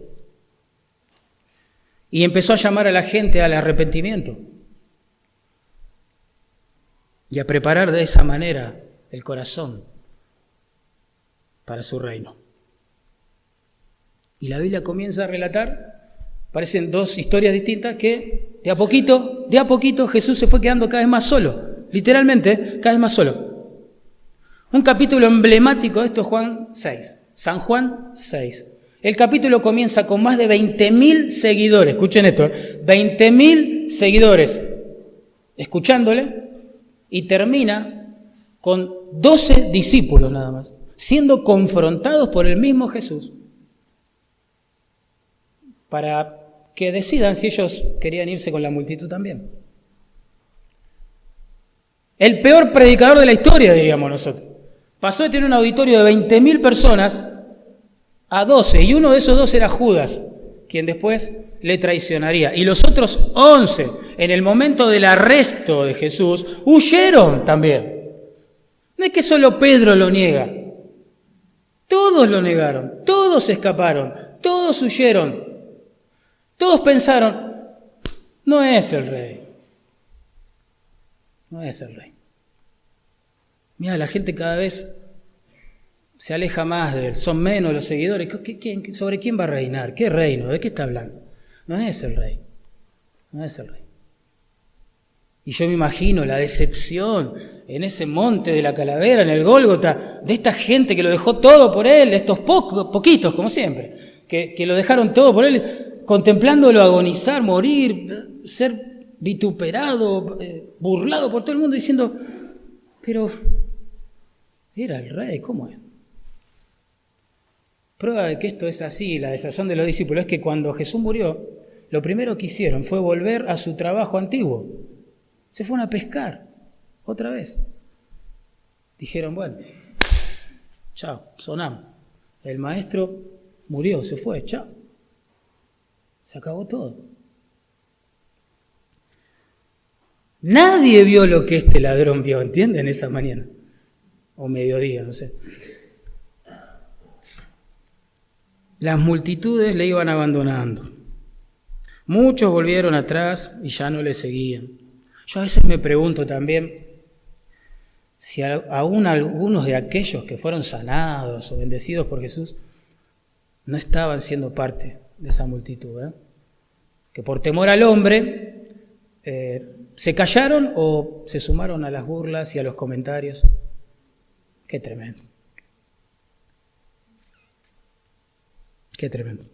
Y empezó a llamar a la gente al arrepentimiento y a preparar de esa manera el corazón para su reino. Y la Biblia comienza a relatar, parecen dos historias distintas, que de a poquito Jesús se fue quedando cada vez más solo, literalmente cada vez más solo. Un capítulo emblemático de esto es Juan 6, San Juan 6. El capítulo comienza con más de 20.000 seguidores, escuchen esto, 20.000 seguidores escuchándole, y termina con 12 discípulos nada más, siendo confrontados por el mismo Jesús para que decidan si ellos querían irse con la multitud también. El peor predicador de la historia, diríamos nosotros. Pasó de tener un auditorio de 20.000 personas a 12, y uno de esos 12 era Judas, quien después le traicionaría. Y los otros 11, en el momento del arresto de Jesús, huyeron también. No es que solo Pedro lo niega. Todos lo negaron, todos escaparon, todos huyeron. Todos pensaron, no es el rey. No es el rey. Mira, la gente cada vez se aleja más de él, son menos los seguidores. ¿Sobre quién va a reinar? ¿Qué reino? ¿De qué está hablando? No es el rey. No es el rey. Y yo me imagino la decepción en ese monte de la calavera, en el Gólgota, de esta gente que lo dejó todo por él, estos poquitos, como siempre, que lo dejaron todo por él, contemplándolo agonizar, morir, ser vituperado, burlado por todo el mundo, diciendo, pero era el rey, ¿cómo es? Prueba de que esto es así, la desazón de los discípulos, es que cuando Jesús murió, lo primero que hicieron fue volver a su trabajo antiguo. Se fueron a pescar, otra vez. Dijeron, bueno, chao, sonamos. El maestro murió, se fue, chao. Se acabó todo. Nadie vio lo que este ladrón vio, ¿entienden? Esa mañana. O mediodía, no sé. Las multitudes le iban abandonando. Muchos volvieron atrás y ya no le seguían. Yo a veces me pregunto también si aún algunos de aquellos que fueron sanados o bendecidos por Jesús no estaban siendo parte de esa multitud, ¿eh? Que por temor al hombre se callaron o se sumaron a las burlas y a los comentarios. Qué tremendo. Qué tremendo.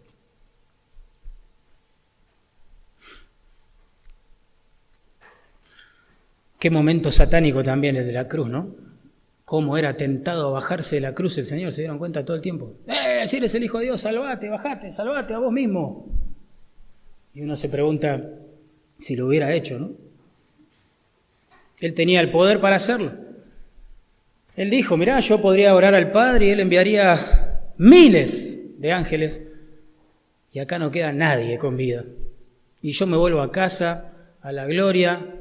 Qué momento satánico también el de la cruz, ¿no? Cómo era tentado a bajarse de la cruz el Señor, se dieron cuenta todo el tiempo. Si eres el Hijo de Dios, salvate, bajate, salvate a vos mismo. Y uno se pregunta si lo hubiera hecho, ¿no? Él tenía el poder para hacerlo. Él dijo, mirá, yo podría orar al Padre y Él enviaría miles de ángeles y acá no queda nadie con vida. Y yo me vuelvo a casa, a la gloria.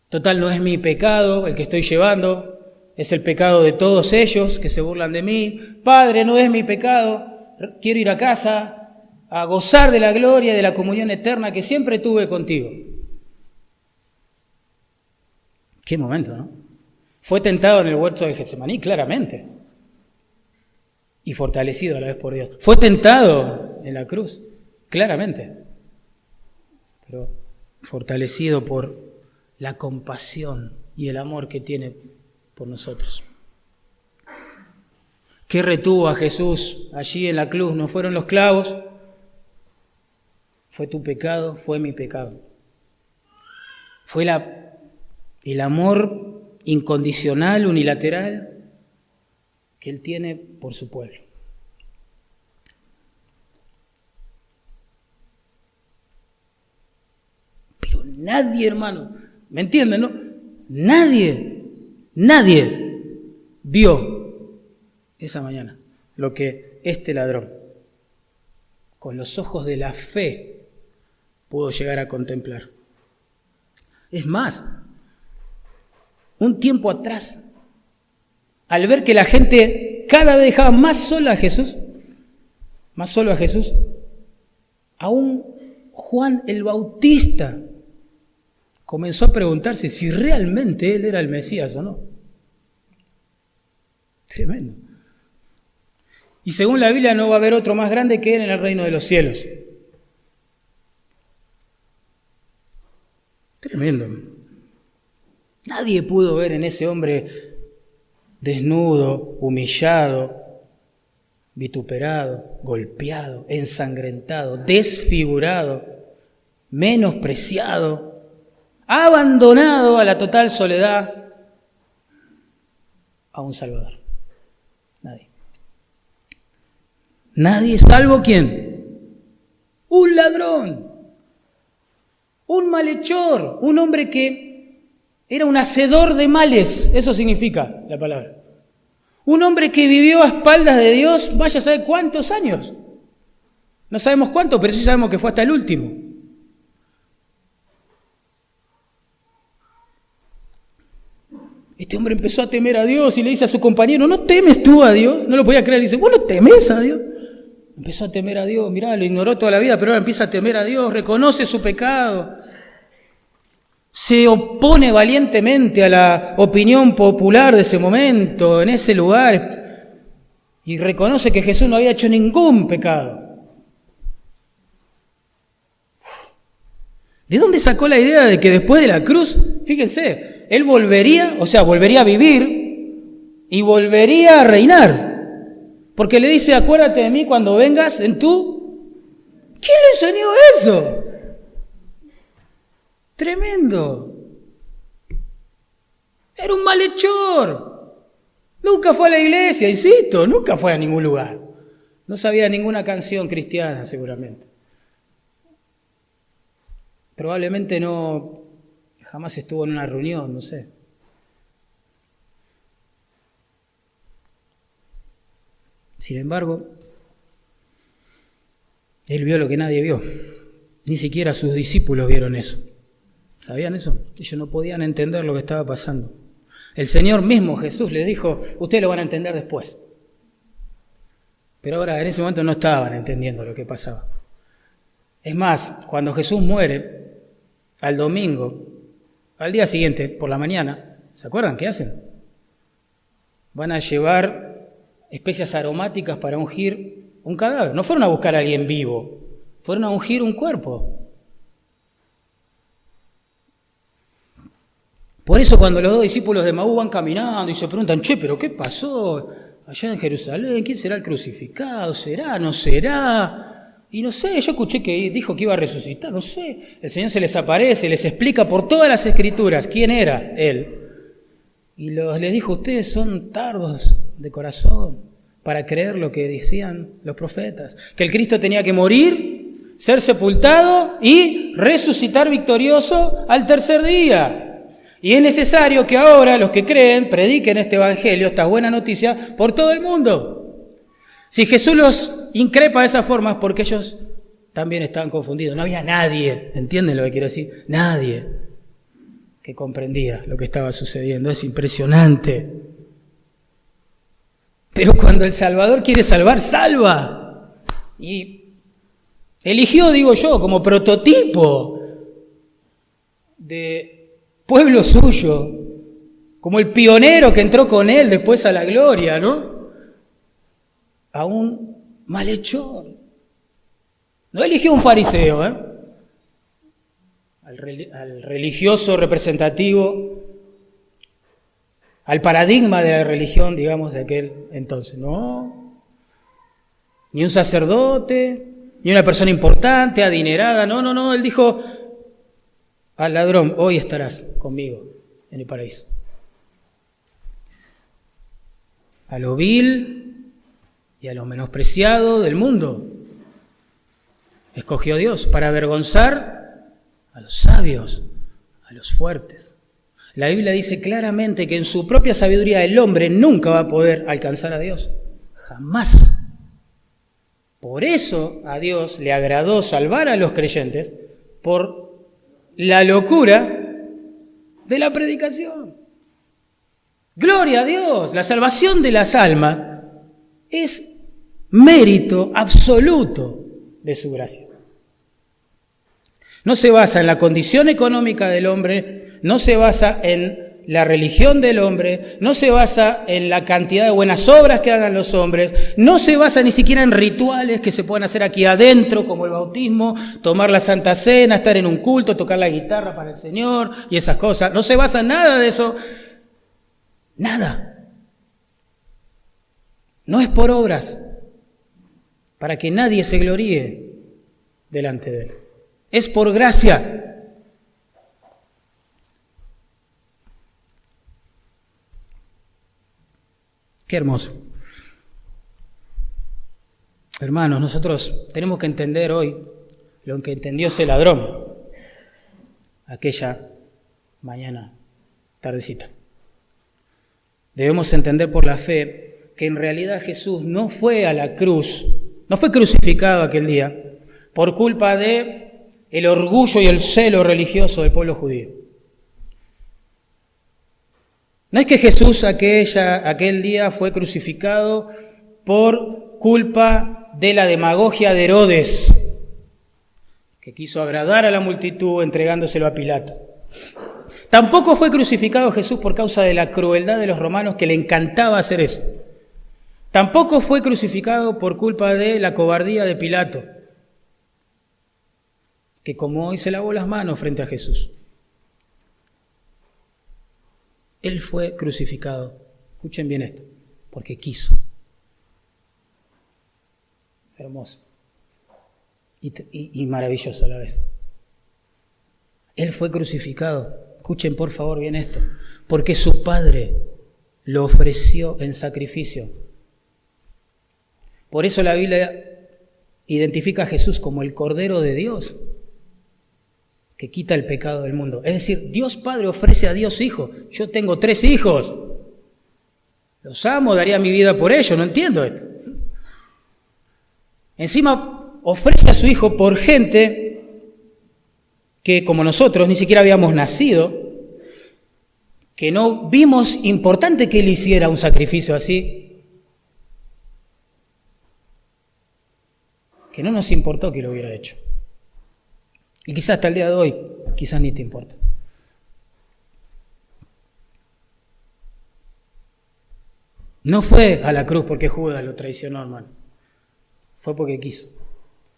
Total, no es mi pecado el que estoy llevando, es el pecado de todos ellos que se burlan de mí. Padre, no es mi pecado, quiero ir a casa a gozar de la gloria y de la comunión eterna que siempre tuve contigo. Qué momento, ¿no? Fue tentado en el huerto de Getsemaní, claramente, y fortalecido a la vez por Dios. Fue tentado en la cruz, claramente, pero fortalecido por la compasión y el amor que tiene por nosotros. ¿Qué retuvo a Jesús allí en la cruz? No fueron los clavos, fue tu pecado, fue mi pecado. Fue el amor incondicional, unilateral, que Él tiene por su pueblo. Pero nadie, hermano, ¿me entienden, no? Nadie vio esa mañana lo que este ladrón, con los ojos de la fe, pudo llegar a contemplar. Es más, un tiempo atrás, al ver que la gente cada vez dejaba más solo a Jesús, aún Juan el Bautista comenzó a preguntarse si realmente él era el Mesías o no. Tremendo. Y según la Biblia no va a haber otro más grande que él en el reino de los cielos. Tremendo. Nadie pudo ver en ese hombre desnudo, humillado, vituperado, golpeado, ensangrentado, desfigurado, menospreciado, abandonado a la total soledad, a un Salvador. Nadie salvo ¿quién? Un ladrón, un malhechor, un hombre que era un hacedor de males, eso significa la palabra. Un hombre que vivió a espaldas de Dios, vaya a saber cuántos años. No sabemos cuánto, pero sí sabemos que fue hasta el último. Este hombre empezó a temer a Dios y le dice a su compañero, ¿no temes tú a Dios? No lo podía creer. Y dice, ¿vos no temes a Dios? Empezó a temer a Dios. Mirá, lo ignoró toda la vida, pero ahora empieza a temer a Dios, reconoce su pecado. Se opone valientemente a la opinión popular de ese momento, en ese lugar, y reconoce que Jesús no había hecho ningún pecado. ¿De dónde sacó la idea de que después de la cruz, fíjense, él volvería a vivir y volvería a reinar? Porque le dice, acuérdate de mí cuando vengas en tu... ¿Quién le enseñó eso? Tremendo. Era un malhechor. Nunca fue a la iglesia, insisto, nunca fue a ningún lugar. No sabía ninguna canción cristiana, seguramente. Probablemente no, jamás estuvo en una reunión, no sé. Sin embargo, él vio lo que nadie vio. Ni siquiera sus discípulos vieron eso. ¿Sabían eso? Ellos no podían entender lo que estaba pasando. El Señor mismo, Jesús, les dijo, ustedes lo van a entender después. Pero ahora, en ese momento no estaban entendiendo lo que pasaba. Es más, cuando Jesús muere, al domingo, al día siguiente, por la mañana, ¿se acuerdan qué hacen? Van a llevar especias aromáticas para ungir un cadáver. No fueron a buscar a alguien vivo, fueron a ungir un cuerpo. Por eso cuando los dos discípulos de Emaús van caminando y se preguntan, pero ¿qué pasó allá en Jerusalén? ¿Quién será el crucificado? ¿Será? ¿No será? Y no sé, yo escuché que dijo que iba a resucitar, no sé. El Señor se les aparece, les explica por todas las Escrituras quién era Él. Y les dijo, ustedes son tardos de corazón para creer lo que decían los profetas. Que el Cristo tenía que morir, ser sepultado y resucitar victorioso al tercer día. Y es necesario que ahora los que creen prediquen este evangelio, esta buena noticia, por todo el mundo. Si Jesús los increpa de esa forma es porque ellos también estaban confundidos. No había nadie, ¿entienden lo que quiero decir? Nadie que comprendía lo que estaba sucediendo. Es impresionante. Pero cuando el Salvador quiere salvar, salva. Y eligió, digo yo, como prototipo de pueblo suyo, como el pionero que entró con él después a la gloria, ¿no? A un malhechor. No eligió un fariseo, al religioso representativo, al paradigma de la religión, digamos, de aquel entonces. No, ni un sacerdote, ni una persona importante, adinerada, no, él dijo al ladrón, hoy estarás conmigo en el paraíso. A lo vil y a lo menospreciado del mundo escogió Dios para avergonzar a los sabios, a los fuertes. La Biblia dice claramente que en su propia sabiduría el hombre nunca va a poder alcanzar a Dios. Jamás. Por eso a Dios le agradó salvar a los creyentes por la locura de la predicación. Gloria a Dios. La salvación de las almas es mérito absoluto de su gracia. No se basa en la condición económica del hombre, no se basa en la religión del hombre, no se basa en la cantidad de buenas obras que hagan los hombres, no se basa ni siquiera en rituales que se pueden hacer aquí adentro, como el bautismo, tomar la Santa Cena, estar en un culto, tocar la guitarra para el Señor y esas cosas. No se basa en nada de eso. Nada. No es por obras, para que nadie se gloríe delante de Él. Es por gracia. Qué hermoso. Hermanos, nosotros tenemos que entender hoy lo que entendió ese ladrón aquella mañana, tardecita. Debemos entender por la fe que en realidad Jesús no fue a la cruz No fue crucificado aquel día por culpa de el orgullo y el celo religioso del pueblo judío. No es que Jesús aquel día fue crucificado por culpa de la demagogia de Herodes, que quiso agradar a la multitud entregándoselo a Pilato. Tampoco fue crucificado Jesús por causa de la crueldad de los romanos, que le encantaba hacer eso. Tampoco fue crucificado por culpa de la cobardía de Pilato, que como hoy se lavó las manos frente a Jesús. Él fue crucificado, escuchen bien esto, porque quiso. Hermoso y maravilloso a la vez. Él fue crucificado, escuchen por favor bien esto, porque su Padre lo ofreció en sacrificio. Por eso la Biblia identifica a Jesús como el Cordero de Dios, que quita el pecado del mundo. Es decir, Dios Padre ofrece a Dios Hijo. Yo tengo 3 hijos. Los amo, daría mi vida por ellos, no entiendo esto. Encima ofrece a su Hijo por gente que, como nosotros, ni siquiera habíamos nacido, que no vimos importante que Él hiciera un sacrificio así, que no nos importó que lo hubiera hecho. Y quizás hasta el día de hoy, quizás ni te importa. No fue a la cruz porque Judas lo traicionó, hermano. Fue porque quiso.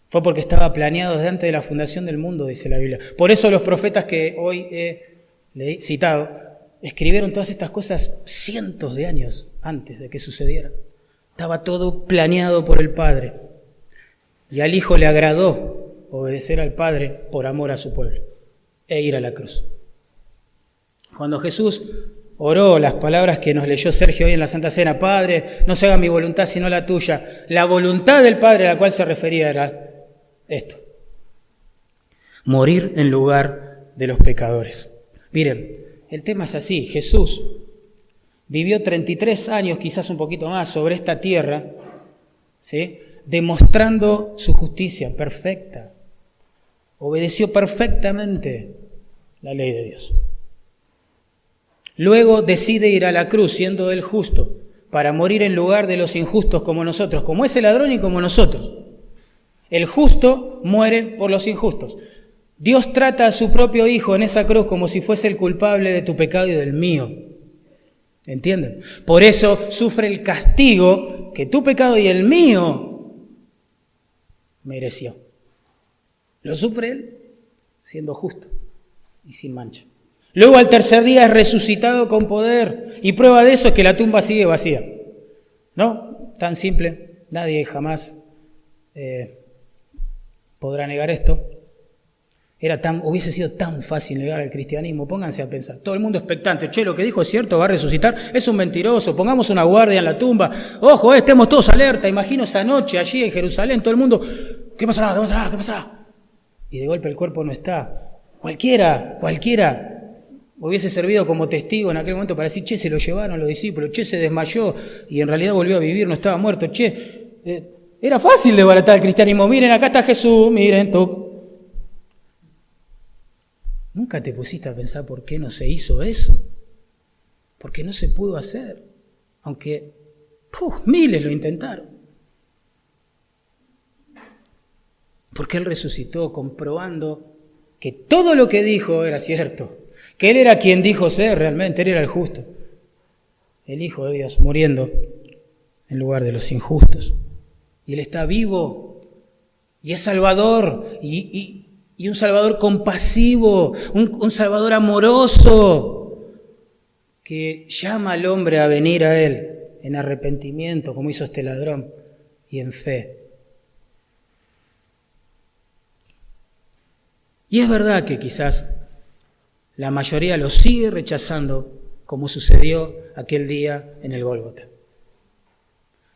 Fue porque estaba planeado desde antes de la fundación del mundo, dice la Biblia. Por eso los profetas que hoy he citado escribieron todas estas cosas cientos de años antes de que sucediera. Estaba todo planeado por el Padre. Y al Hijo le agradó obedecer al Padre por amor a su pueblo e ir a la cruz. Cuando Jesús oró las palabras que nos leyó Sergio hoy en la Santa Cena, Padre, no se haga mi voluntad sino la tuya, la voluntad del Padre a la cual se refería era esto: morir en lugar de los pecadores. Miren, el tema es así. Jesús vivió 33 años, quizás un poquito más, sobre esta tierra, ¿sí?, demostrando su justicia perfecta. Obedeció perfectamente la ley de Dios. Luego decide ir a la cruz, siendo Él justo, para morir en lugar de los injustos como nosotros, como ese ladrón y como nosotros. El justo muere por los injustos. Dios trata a su propio Hijo en esa cruz como si fuese el culpable de tu pecado y del mío. ¿Entienden? Por eso sufre el castigo que tu pecado y el mío mereció. Lo sufre Él siendo justo y sin mancha. Luego al tercer día es resucitado con poder, y prueba de eso es que la tumba sigue vacía. ¿No? Tan simple, nadie jamás podrá negar esto. Hubiese sido tan fácil negar al cristianismo. Pónganse a pensar, todo el mundo expectante, che, lo que dijo es cierto, va a resucitar, es un mentiroso, pongamos una guardia en la tumba, ojo, estemos todos alerta. Imagino esa noche allí en Jerusalén, todo el mundo, ¿qué pasará? ¿Qué pasará? ¿Qué pasará? Y de golpe el cuerpo no está. Cualquiera hubiese servido como testigo en aquel momento para decir, che, se lo llevaron los discípulos, che, se desmayó y en realidad volvió a vivir, no estaba muerto, che. Era fácil desbaratar el cristianismo. Miren, acá está Jesús, miren, ¿Nunca te pusiste a pensar por qué no se hizo eso? ¿Por qué no se pudo hacer? Aunque miles lo intentaron. Porque Él resucitó comprobando que todo lo que dijo era cierto, que Él era quien dijo ser realmente, Él era el justo, el Hijo de Dios, muriendo en lugar de los injustos. Y Él está vivo y es Salvador, y un Salvador compasivo, un Salvador amoroso, que llama al hombre a venir a Él en arrepentimiento, como hizo este ladrón, y en fe. Y es verdad que quizás la mayoría lo sigue rechazando, como sucedió aquel día en el Gólgota.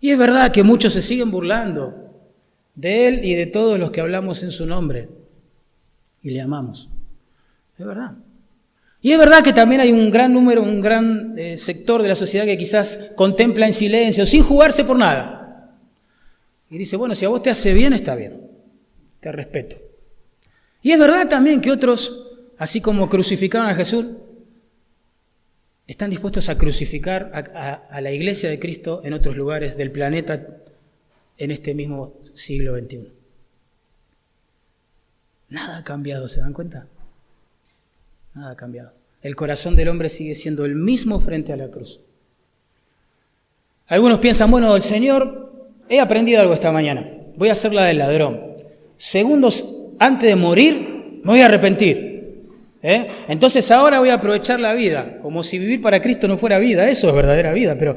Y es verdad que muchos se siguen burlando de Él y de todos los que hablamos en su nombre y le amamos. Es verdad. Y es verdad que también hay un gran número, un gran sector de la sociedad que quizás contempla en silencio, sin jugarse por nada. Y dice, bueno, si a vos te hace bien, está bien, te respeto. Y es verdad también que otros, así como crucificaron a Jesús, están dispuestos a crucificar a la iglesia de Cristo en otros lugares del planeta en este mismo siglo XXI. Nada ha cambiado, ¿se dan cuenta? Nada ha cambiado. El corazón del hombre sigue siendo el mismo frente a la cruz. Algunos piensan, bueno, el Señor, he aprendido algo esta mañana, voy a hacer la del ladrón. Segundos antes de morir, me voy a arrepentir. Entonces ahora voy a aprovechar la vida, como si vivir para Cristo no fuera vida. Eso es verdadera vida, pero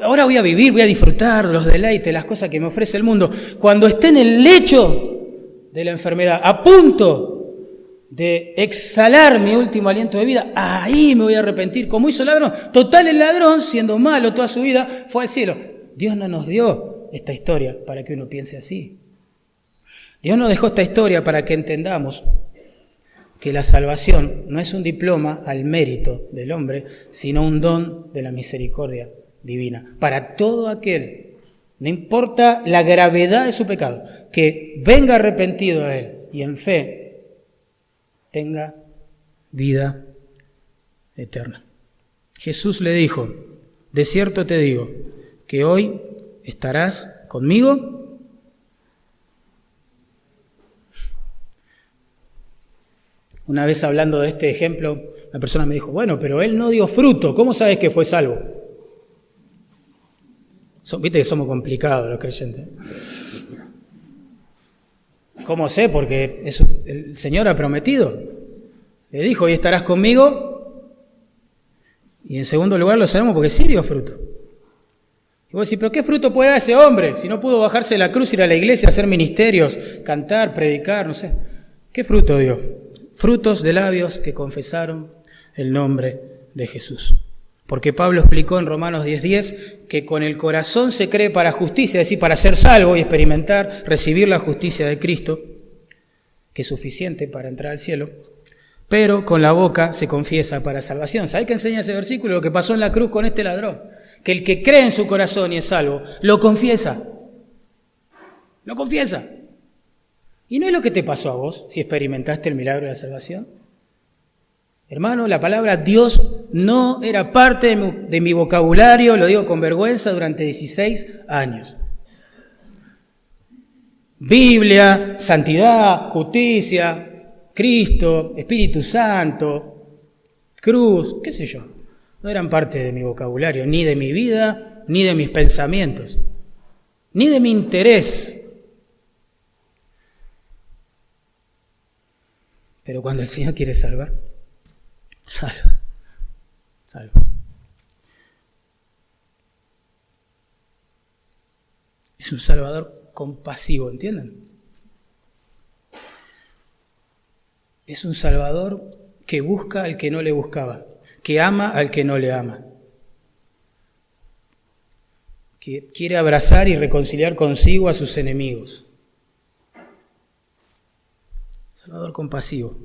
ahora voy a vivir, voy a disfrutar los deleites, las cosas que me ofrece el mundo. Cuando esté en el lecho de la enfermedad, a punto de exhalar mi último aliento de vida, ahí me voy a arrepentir, como hizo el ladrón. Total, el ladrón, siendo malo toda su vida, fue al cielo. Dios no nos dio esta historia para que uno piense así. Dios nos dejó esta historia para que entendamos que la salvación no es un diploma al mérito del hombre, sino un don de la misericordia divina. Para todo aquel, no importa la gravedad de su pecado, que venga arrepentido a Él y en fe tenga vida eterna. Jesús le dijo, de cierto te digo, que hoy estarás conmigo. Una vez hablando de este ejemplo, una persona me dijo, bueno, pero él no dio fruto, ¿cómo sabes que fue salvo? Viste que somos complicados los creyentes. ¿Cómo sé? Porque el Señor ha prometido. Le dijo, hoy estarás conmigo. Y en segundo lugar lo sabemos porque sí dio fruto. Y vos decís, ¿pero qué fruto puede dar ese hombre? Si no pudo bajarse de la cruz, ir a la iglesia, hacer ministerios, cantar, predicar, no sé. ¿Qué fruto dio? Frutos de labios que confesaron el nombre de Jesús. Porque Pablo explicó en Romanos 10:10 que con el corazón se cree para justicia, es decir, para ser salvo y experimentar, recibir la justicia de Cristo, que es suficiente para entrar al cielo, pero con la boca se confiesa para salvación. ¿Sabés qué enseña ese versículo? Lo que pasó en la cruz con este ladrón. Que el que cree en su corazón y es salvo, lo confiesa. Lo confiesa. ¿Y no es lo que te pasó a vos si experimentaste el milagro de la salvación? Hermano, la palabra Dios no era parte de mi vocabulario, lo digo con vergüenza, durante 16 años. Biblia, santidad, justicia, Cristo, Espíritu Santo, cruz, qué sé yo. No eran parte de mi vocabulario, ni de mi vida, ni de mis pensamientos, ni de mi interés. Pero cuando el Señor quiere salvar, salva. Es un Salvador compasivo, ¿entienden? Es un Salvador que busca al que no le buscaba, que ama al que no le ama, que quiere abrazar y reconciliar consigo a sus enemigos. Salvador compasivo.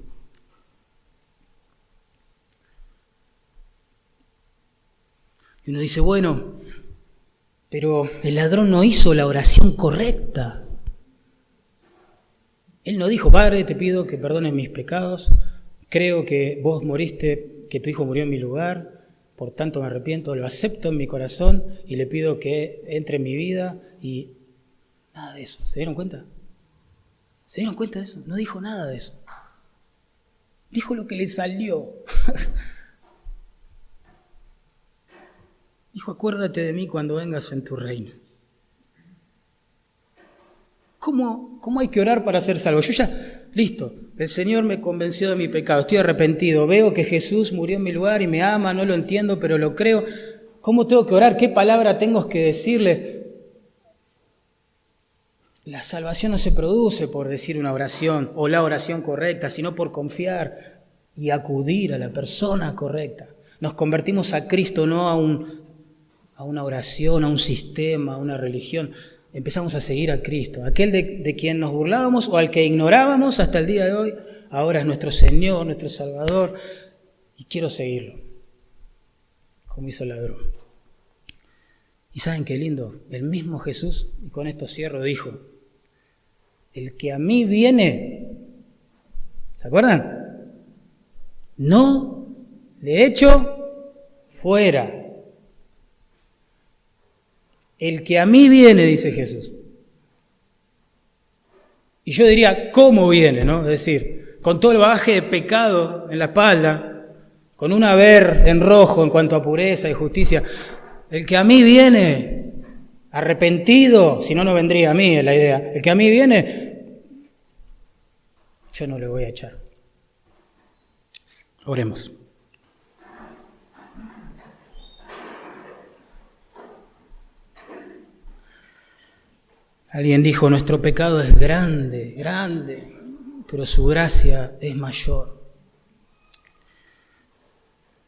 Y uno dice, bueno, pero el ladrón no hizo la oración correcta. Él no dijo, Padre, te pido que perdones mis pecados, creo que vos moriste, que tu hijo murió en mi lugar, por tanto me arrepiento, lo acepto en mi corazón y le pido que entre en mi vida y nada de eso. ¿Se dieron cuenta? ¿Se dieron cuenta de eso? No dijo nada de eso. Dijo lo que le salió. Dijo, acuérdate de mí cuando vengas en tu reino. ¿Cómo hay que orar para ser salvo? Yo ya, listo, el Señor me convenció de mi pecado, estoy arrepentido, veo que Jesús murió en mi lugar y me ama, no lo entiendo, pero lo creo. ¿Cómo tengo que orar? ¿Qué palabra tengo que decirle? La salvación no se produce por decir una oración o la oración correcta, sino por confiar y acudir a la persona correcta. Nos convertimos a Cristo, no a una oración, a un sistema, a una religión. Empezamos a seguir a Cristo, aquel de quien nos burlábamos o al que ignorábamos hasta el día de hoy, ahora es nuestro Señor, nuestro Salvador, y quiero seguirlo, como hizo el ladrón. Y ¿saben qué lindo? El mismo Jesús, y con esto cierro, dijo, el que a mí viene, ¿se acuerdan? No le echo fuera. El que a mí viene, dice Jesús. Y yo diría, ¿cómo viene? ¿No? Es decir, con todo el bagaje de pecado en la espalda, con un haber en rojo en cuanto a pureza y justicia. El que a mí viene arrepentido, si no, no vendría a mí, es la idea. El que a mí viene, yo no le voy a echar. Oremos. Alguien dijo, nuestro pecado es grande, grande, pero su gracia es mayor.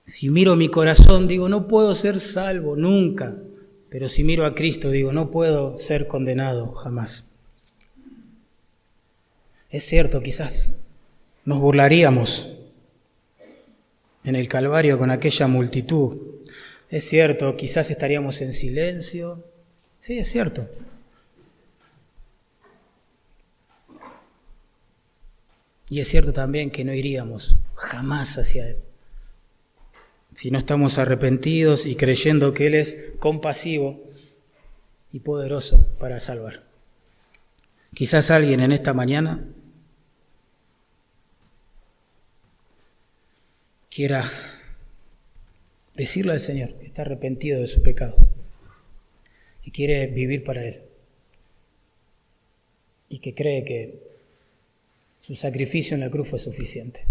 Si miro mi corazón, digo, no puedo ser salvo nunca, pero si miro a Cristo, digo, no puedo ser condenado jamás. Es cierto, quizás nos burlaríamos en el Calvario con aquella multitud. Es cierto, quizás estaríamos en silencio. Sí, es cierto. Y es cierto también que no iríamos jamás hacia Él si no estamos arrepentidos y creyendo que Él es compasivo y poderoso para salvar. Quizás alguien en esta mañana quiera decirle al Señor que está arrepentido de su pecado y quiere vivir para Él y que cree que su sacrificio en la cruz fue suficiente.